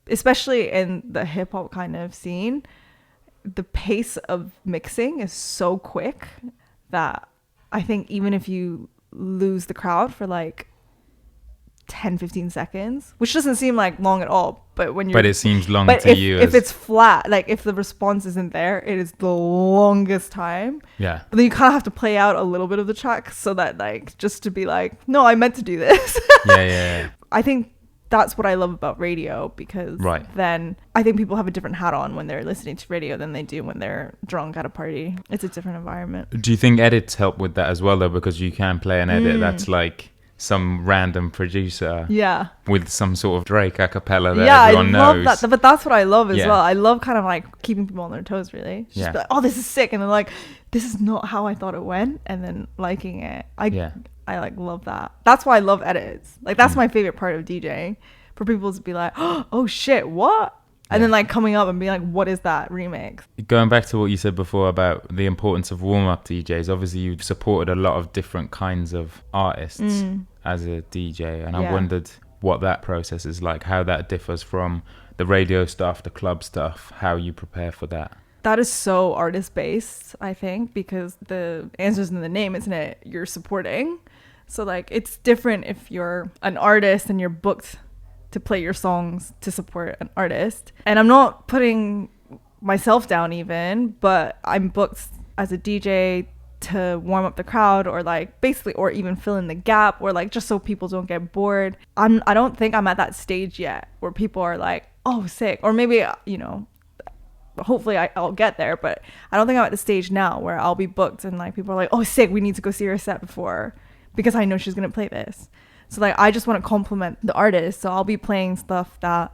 especially in the hip hop kind of scene, the pace of mixing is so quick that I think even if you lose the crowd for like 10-15 seconds, which doesn't seem like long at all, but it seems long to you. If it's flat, like if the response isn't there, it is the longest time. Yeah. But then you kind of have to play out a little bit of the track so that like just to be like, no, I meant to do this. Yeah. I think that's what I love about radio, because then I think people have a different hat on when they're listening to radio than they do when they're drunk at a party. It's a different environment. Do you think edits help with that as well though? Because you can play an edit that's like some random producer with some sort of Drake a cappella that everyone knows. I love that. But that's what I love as well. I love kind of like keeping people on their toes, really. Just be like, oh, this is sick. And then like, this is not how I thought it went. And then liking it. I like love that. That's why I love edits. Like that's my favorite part of DJing. For people to be like, oh shit, what? And then like coming up and being like, what is that remix? Going back to what you said before about the importance of warm-up DJs, obviously you've supported a lot of different kinds of artists as a DJ, and I wondered what that process is like, how that differs from the radio stuff, the club stuff, how you prepare for that. That is so artist-based, I think, because the answer's in the name, isn't it? You're supporting. So like it's different if you're an artist and you're booked to play your songs to support an artist. And I'm not putting myself down even, but I'm booked as a DJ to warm up the crowd, or like basically, or even fill in the gap, or like just so people don't get bored. I don't think I'm at that stage yet where people are like, oh, sick. Or maybe, you know, hopefully I'll get there, but I don't think I'm at the stage now where I'll be booked and like people are like, oh, sick, we need to go see her set before, because I know she's going to play this. So like I just want to compliment the artist, so I'll be playing stuff that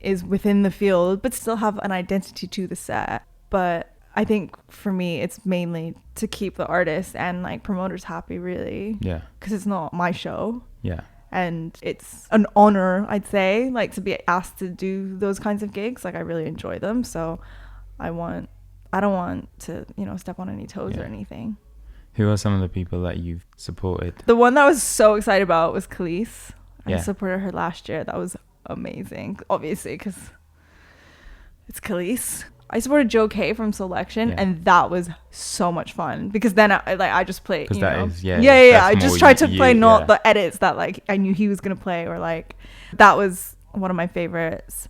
is within the field but still have an identity to the set. But I think for me it's mainly to keep the artist and like promoters happy, really. Yeah. Because it's not my show. Yeah. And it's an honor, I'd say, like to be asked to do those kinds of gigs. Like I really enjoy them, so I don't want to, you know, step on any toes or anything. Who are some of the people that you've supported? The one that I was so excited about was Khalees. I supported her last year. That was amazing, obviously, because it's Khalees. I supported Joe K from Selection, Yeah. and that was so much fun because then I just played. Because that is I just tried to play not yeah. the edits that like I knew he was gonna play, or like that was one of my favorites.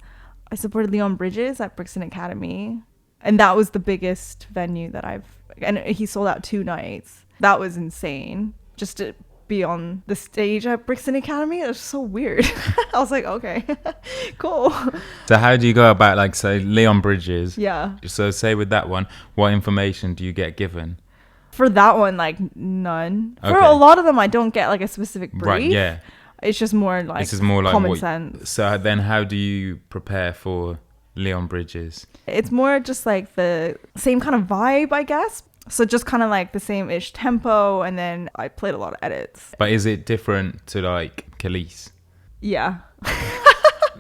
I supported Leon Bridges at Brixton Academy, and that was the biggest venue that and he sold out 2 nights. That was insane. Just to be on the stage at Brixton Academy, it was so weird. I was like, okay, cool. So how do you go about, like, say Leon Bridges? Yeah. So say with that one, what information do you get given? For that one, like none. For Okay. a lot of them, I don't get like a specific brief. Right, yeah. It's just more like, This is more like common sense. So then how do you prepare for Leon Bridges? It's more just like the same kind of vibe, I guess. So just kind of like the same-ish tempo, and then I played a lot of edits. But is it different to like Khalees? Yeah.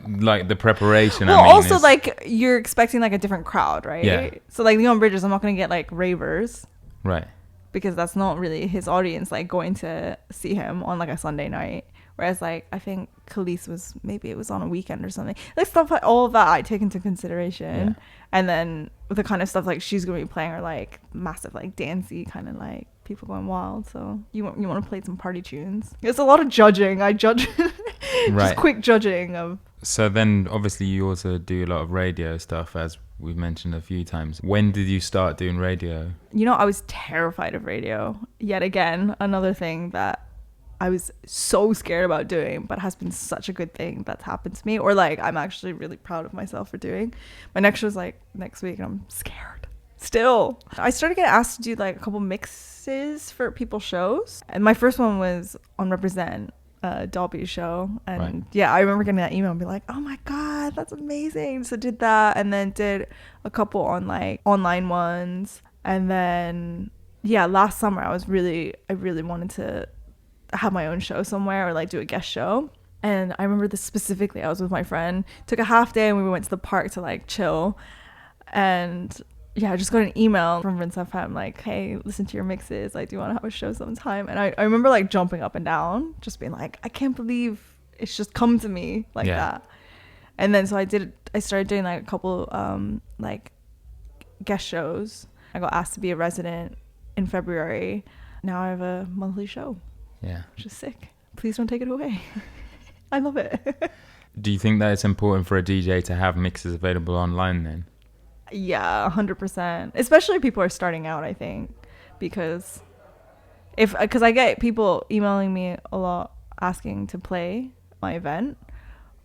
Like the preparation, Well, I mean, also like you're expecting like a different crowd, right? Yeah. So like Leon Bridges, I'm not going to get like ravers right. because that's not really his audience, like going to see him on like a Sunday night. Whereas like I think Khalees maybe it was on a weekend or something. Like stuff like all of that I take into consideration. Yeah. And then the kind of stuff like she's gonna be playing are like massive, like dancey kind of like people going wild. So you want to play some party tunes. It's a lot of judging. I judge Right. just quick judging of. So then obviously you also do a lot of radio stuff, as we've mentioned a few times. When did you start doing radio? You know, I was terrified of radio. Yet again, another thing that I was so scared about doing, but has been such a good thing that's happened to me, or like I'm actually really proud of myself for doing. My next show's like next week, and I'm scared still. I started getting asked to do like a couple mixes for people's shows, and my first one was on Represent, Dolby's show, and Right. yeah, I remember getting that email and be like, oh my god, that's amazing. So did that, and then did a couple on like online ones, and then yeah, last summer I really wanted to have my own show somewhere, or like do a guest show. And I remember this specifically, I was with my friend, took a half day, and we went to the park to like chill, and yeah, I just got an email from Vince FM like, hey, listen to your mixes, like, do you want to have a show sometime? And I remember like jumping up and down, just being like, I can't believe it's just come to me like that. And then so I started doing like a couple like guest shows. I got asked to be a resident in February. Now I have a monthly show. Yeah. Which is sick. Please don't take it away. I love it. Do you think that it's important for a DJ to have mixes available online then? Yeah, 100%. Especially if people are starting out, I think. Because I get people emailing me a lot asking to play my event.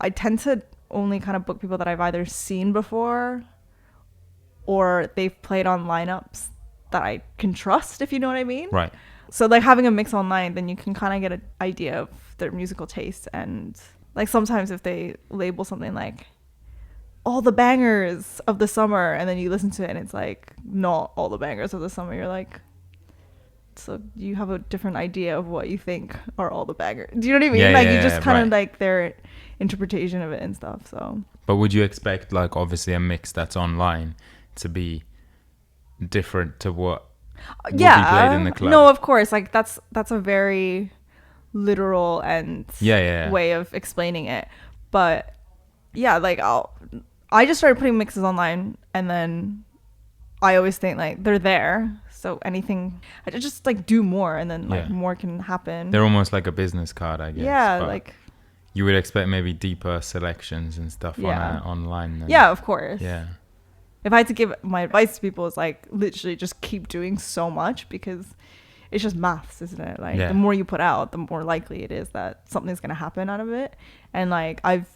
I tend to only kind of book people that I've either seen before or they've played on lineups that I can trust, if you know what I mean. Right. So like having a mix online, then you can kind of get an idea of their musical taste. And like sometimes if they label something like all the bangers of the summer, and then you listen to it and it's like not all the bangers of the summer, you're like, so you have a different idea of what you think are all the bangers. Do you know what I mean? Yeah, like yeah, you just yeah, kind of right. like their interpretation of it and stuff. So But would you expect, like, obviously a mix that's online to be different to what would be played in the club? No, of course. Like that's a very literal and Yeah. way of explaining it. But yeah, like I just started putting mixes online, and then I always think like they're there, so anything I just like do more, and then like more can happen. They're almost like a business card, I guess. Yeah, but like you would expect maybe deeper selections and stuff online then. Yeah, of course. Yeah. If I had to give my advice to people, is like literally just keep doing so much, because it's just maths, isn't it? Like the more you put out, the more likely it is that something's gonna happen out of it. And like I've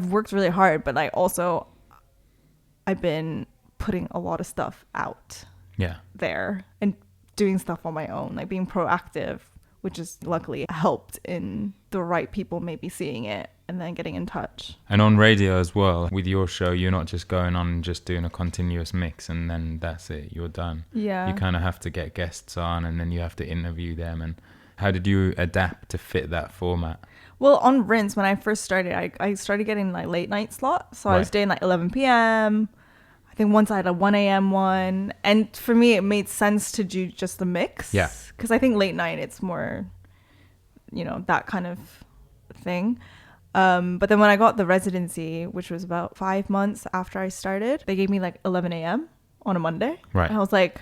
worked really hard, but like also I've been putting a lot of stuff out there and doing stuff on my own, like being proactive, which has luckily helped in the right people maybe seeing it and then getting in touch. And on radio as well, with your show, you're not just going on and just doing a continuous mix and then that's it, you're done. Yeah. You kind of have to get guests on and then you have to interview them. And how did you adapt to fit that format? Well, on Rinse, when I first started, I started getting like late night slots. So I was doing like 11 p.m. I think once I had a 1 a.m. one. And for me, it made sense to do just the mix. Yeah. Because I think late night, it's more, that kind of thing. But then when I got the residency, which was about 5 months after I started, they gave me like 11 a.m. on a Monday. Right. And I was like,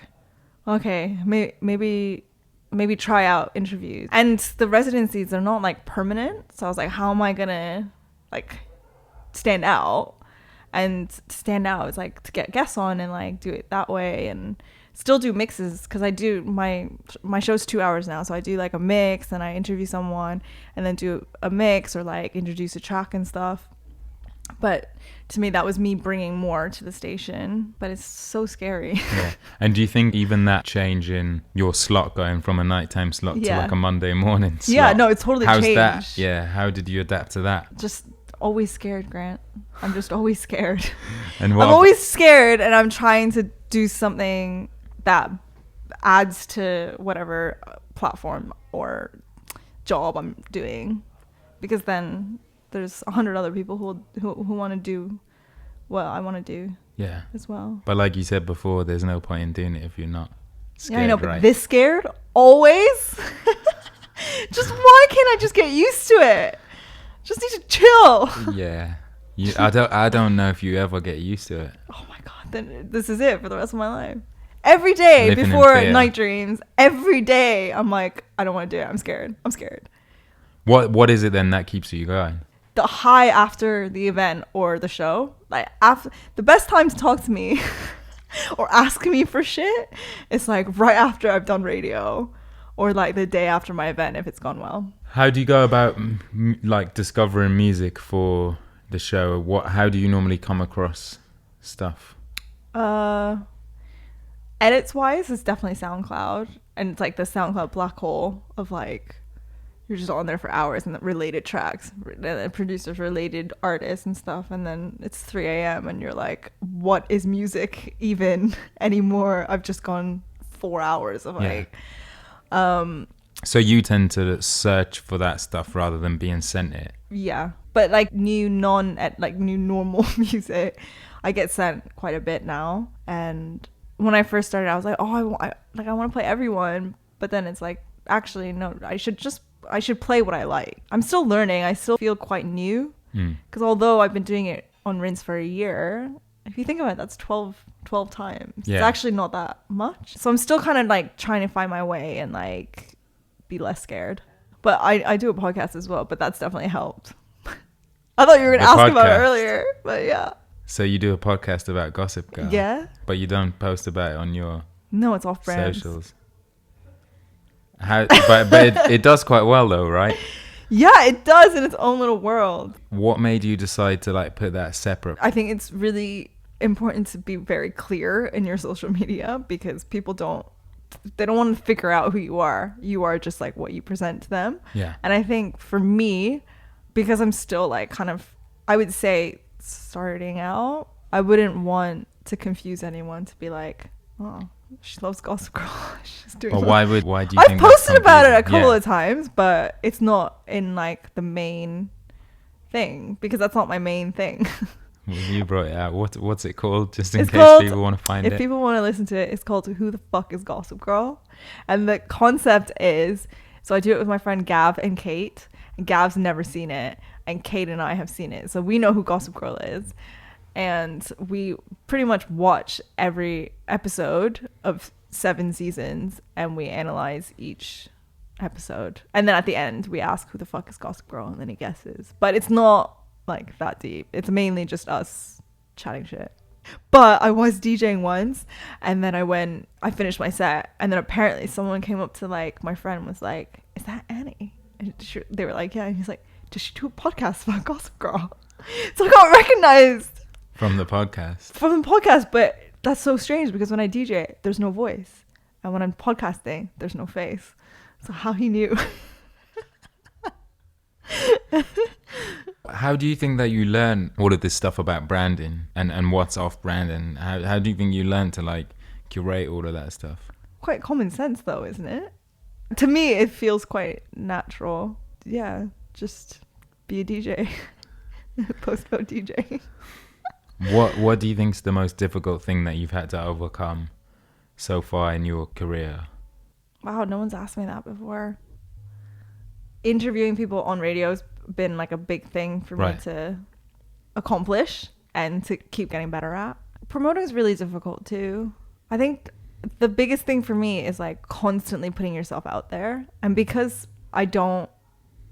okay, maybe try out interviews. And the residencies are not like permanent. So I was like, how am I going to like stand out? And to stand out is like to get guests on and like do it that way and still do mixes, because I do my show's 2 hours now, so I do like a mix and I interview someone and then do a mix or like introduce a track and stuff. But to me that was me bringing more to the station, but it's so scary. Yeah. And do you think even that change in your slot, going from a nighttime slot to like a Monday morning slot, yeah, no, it's totally how's changed. That? Yeah, how did you adapt to that? Just always scared, Grant. I'm just always scared. And I'm always scared, and I'm trying to do something that adds to whatever platform or job I'm doing, because then there's 100 other people who want to do what I want to do. Yeah. As well. But like you said before, there's no point in doing it if you're not scared. Yeah, I know, right? But this scared always. Just why can't I just get used to it? Just need to chill. Yeah. I don't know if you ever get used to it. Oh my god, then this is it for the rest of my life. Every day Living before NightDreams, every day I'm like, I don't want to do it. I'm scared. What is it then that keeps you going? The high after the event or the show. Like after the best time to talk to me or ask me for shit, it's like right after I've done radio or like the day after my event if it's gone well. How do you go about like discovering music for the show? How do you normally come across stuff? Edits wise, it's definitely SoundCloud, and it's like the SoundCloud black hole of like you're just on there for hours and the related tracks, the producers, related artists and stuff, and then it's 3 a.m. and you're like, what is music even anymore? I've just gone 4 hours of like So you tend to search for that stuff rather than being sent it. Yeah, but like new normal music, I get sent quite a bit now. And when I first started, I was like, oh, I want to play everyone. But then it's like, actually, no, I should play what I like. I'm still learning. I still feel quite new because although I've been doing it on Rinse for a year, if you think about it, that's 12 times. Yeah. It's actually not that much. So I'm still kind of like trying to find my way and like be less scared. But I do a podcast as well, but that's definitely helped. I thought you were going to ask about it earlier, but yeah. So you do a podcast about Gossip Girl? Yeah. But you don't post about it on your No, it's off brand socials. But it does quite well though, right? Yeah, it does in its own little world. What made you decide to like put that separate? I think it's really important to be very clear in your social media because people don't want to figure out who you are. You are just like what you present to them. Yeah. And I think for me, because I'm still like kind of, I would say starting out, I wouldn't want to confuse anyone to be like, oh, she loves Gossip Girl. She's doing. Well, why do you think I've posted about it a couple of times, but it's not in like the main thing because that's not my main thing. Well, you brought it out. What's it called? Just in case people want to find it. If people want to listen to it, it's called Who the Fuck is Gossip Girl? And the concept is, so I do it with my friend Gav and Kate. And Gav's never seen it. And Kate and I have seen it. So we know who Gossip Girl is. And we pretty much watch every episode of 7 seasons. And we analyze each episode. And then at the end, we ask who the fuck is Gossip Girl? And then he guesses. But it's not like that deep. It's mainly just us chatting shit. But I was DJing once and then I finished my set and then apparently someone came up to like my friend was like, is that Annie? And they were like, yeah. And he's like, does she do a podcast about Gossip Girl? So I got recognized from the podcast, but that's so strange because when I DJ there's no voice and when I'm podcasting there's no face. So how he knew. How do you think that you learn all of this stuff about branding and what's off branding? How do you think you learn to like curate all of that stuff? Quite common sense though, isn't it? To me, it feels quite natural. Yeah, just be a DJ. Postcode DJ. What do you think is the most difficult thing that you've had to overcome so far in your career? Wow, no one's asked me that before. Interviewing people on radio is been like a big thing for Right. me to accomplish and to keep getting better at. Promoting is really difficult too. I think the biggest thing for me is like constantly putting yourself out there. And because I don't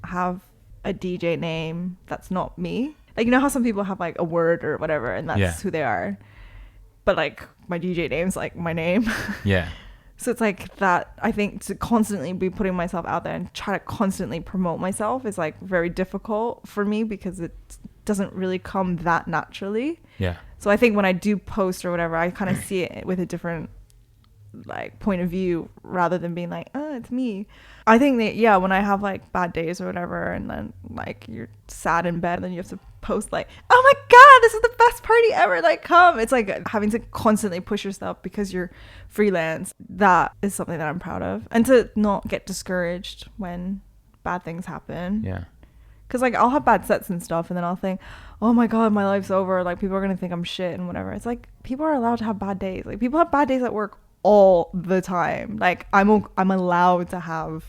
have a DJ name that's not me, like, you know how some people have like a word or whatever and that's Yeah. who they are, but like my DJ name's like my name. Yeah. So it's like that. I think to constantly be putting myself out there and try to constantly promote myself is like very difficult for me because it doesn't really come that naturally. Yeah. So I think when I do post or whatever, I kind of see it with a different like point of view rather than being like, oh, it's me. I think that, yeah, when I have like bad days or whatever and then like you're sad in bed and then you have to post like, oh my God, this is the best party ever, like come. It's like having to constantly push yourself because you're freelance. That is something that I'm proud of. And to not get discouraged when bad things happen. Yeah. Because like I'll have bad sets and stuff and then I'll think, oh my God, my life's over. Like people are going to think I'm shit and whatever. It's like people are allowed to have bad days. Like people have bad days at work all the time. Like I'm allowed to have,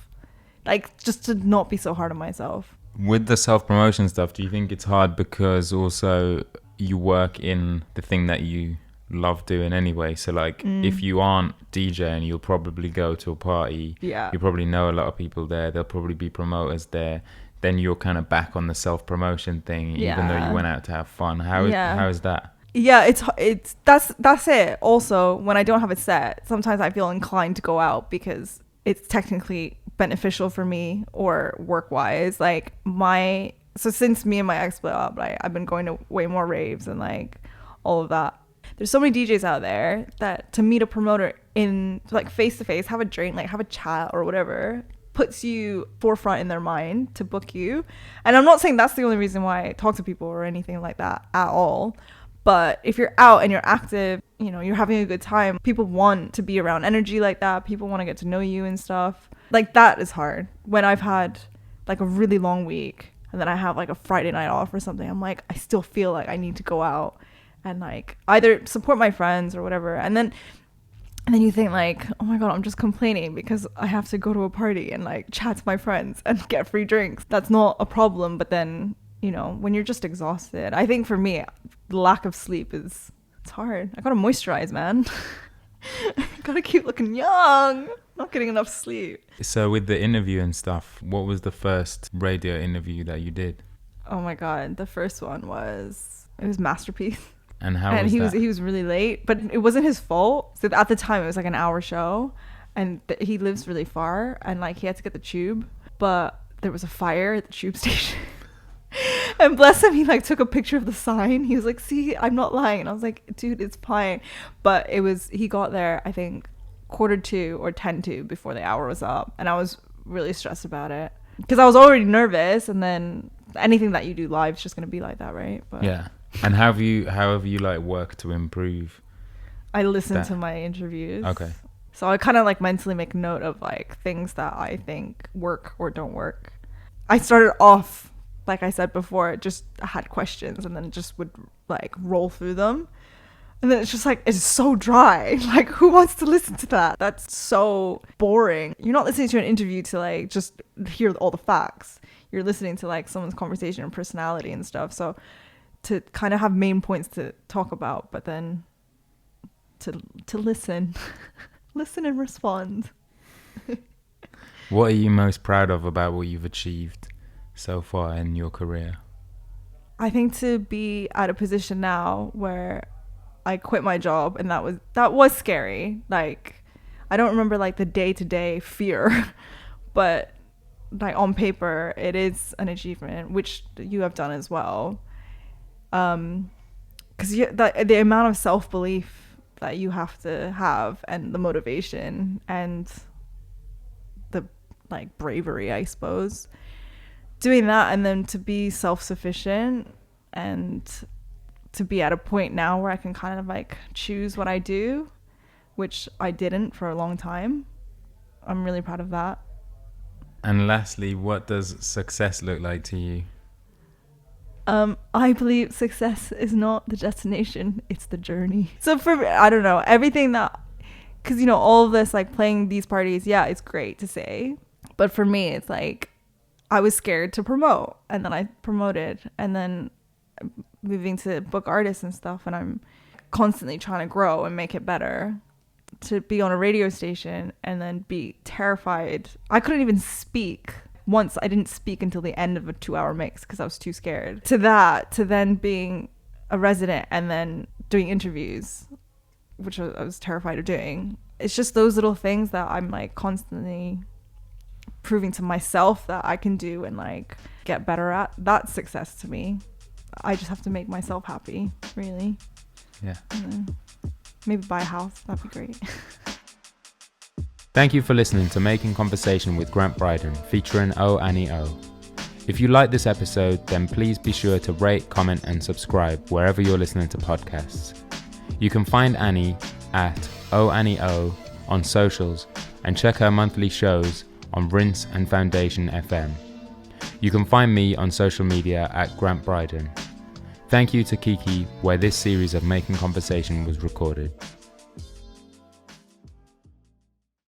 like, just to not be so hard on myself. With the self-promotion stuff, do you think it's hard because also you work in the thing that you love doing anyway? So like if you aren't DJing, you'll probably go to a party. Yeah. You probably know a lot of people there. There'll probably be promoters there. Then you're kind of back on the self-promotion thing, even though you went out to have fun. How is that? Yeah, it's that's it. Also, when I don't have a set, sometimes I feel inclined to go out because it's technically beneficial for me or work-wise. Like so since me and my ex split up, like I've been going to way more raves and like all of that. There's so many DJs out there that to meet a promoter in like face to face, have a drink, like have a chat or whatever, puts you forefront in their mind to book you. And I'm not saying that's the only reason why I talk to people or anything like that at all. But if you're out and you're active, you know, you're having a good time, people want to be around energy like that. People want to get to know you and stuff. Like that is hard. When I've had like a really long week and then I have like a Friday night off or something, I'm like, I still feel like I need to go out and like either support my friends or whatever. And then you think like, oh my God, I'm just complaining because I have to go to a party and like chat to my friends and get free drinks. That's not a problem. But then, you know, when you're just exhausted, I think for me, the lack of sleep it's hard. I gotta moisturize, man. Gotta keep looking young. Not getting enough sleep. So with the interview and stuff, what was the first radio interview that you did? Oh my God, the first one was Masterpiece. And how was that? He was really late, but it wasn't his fault. So at the time it was like an hour show and he lives really far and like he had to get the tube, but there was a fire at the tube station. And bless him, he like took a picture of the sign. He was like, see, I'm not lying. And I was like, dude, it's fine. But he got there, I think 1:45 or 10:10 before the hour was up. And I was really stressed about it because I was already nervous. And then anything that you do live is just going to be like that, right? But yeah. And how have you like worked to improve? I listen to my interviews. Okay. So I kind of like mentally make note of like things that I think work or don't work. I started off, like I said before, just had questions and then just would like roll through them. And then it's just like, it's so dry. Like, who wants to listen to that? That's so boring. You're not listening to an interview to like just hear all the facts. You're listening to like someone's conversation and personality and stuff. So to kind of have main points to talk about, but then to listen. Listen and respond. What are you most proud of about what you've achieved so far in your career? I think to be at a position now where I quit my job, and that was scary. Like, I don't remember like the day-to-day fear, but like on paper it is an achievement, which you have done as well. Because the amount of self-belief that you have to have and the motivation and the like bravery, I suppose, doing that, and then to be self-sufficient and to be at a point now where I can kind of like choose what I do, which I didn't for a long time. I'm really proud of that. And lastly, what does success look like to you? I believe success is not the destination, it's the journey. So for me, I don't know, everything that, because, you know, all of this, like playing these parties, yeah, it's great to say. But for me, it's like, I was scared to promote, and then I promoted, and then moving to book artists and stuff, and I'm constantly trying to grow and make it better. To be on a radio station and then be terrified. I couldn't even speak. Once I didn't speak until the end of a 2-hour mix because I was too scared. To then being a resident and then doing interviews, which I was terrified of doing. It's just those little things that I'm like constantly proving to myself that I can do and like get better at. That's success to me. I just have to make myself happy, really. Yeah. Maybe buy a house. That'd be great. Thank you for listening to Making Conversation with Grant Brydon, featuring O Annie O. If you like this episode, then please be sure to rate, comment, and subscribe wherever you're listening to podcasts. You can find Annie at O Annie O on socials and check her monthly shows on Rinse and Foundation FM. You can find me on social media at Grant Brydon. Thank you to Kiki, where this series of Making Conversation was recorded.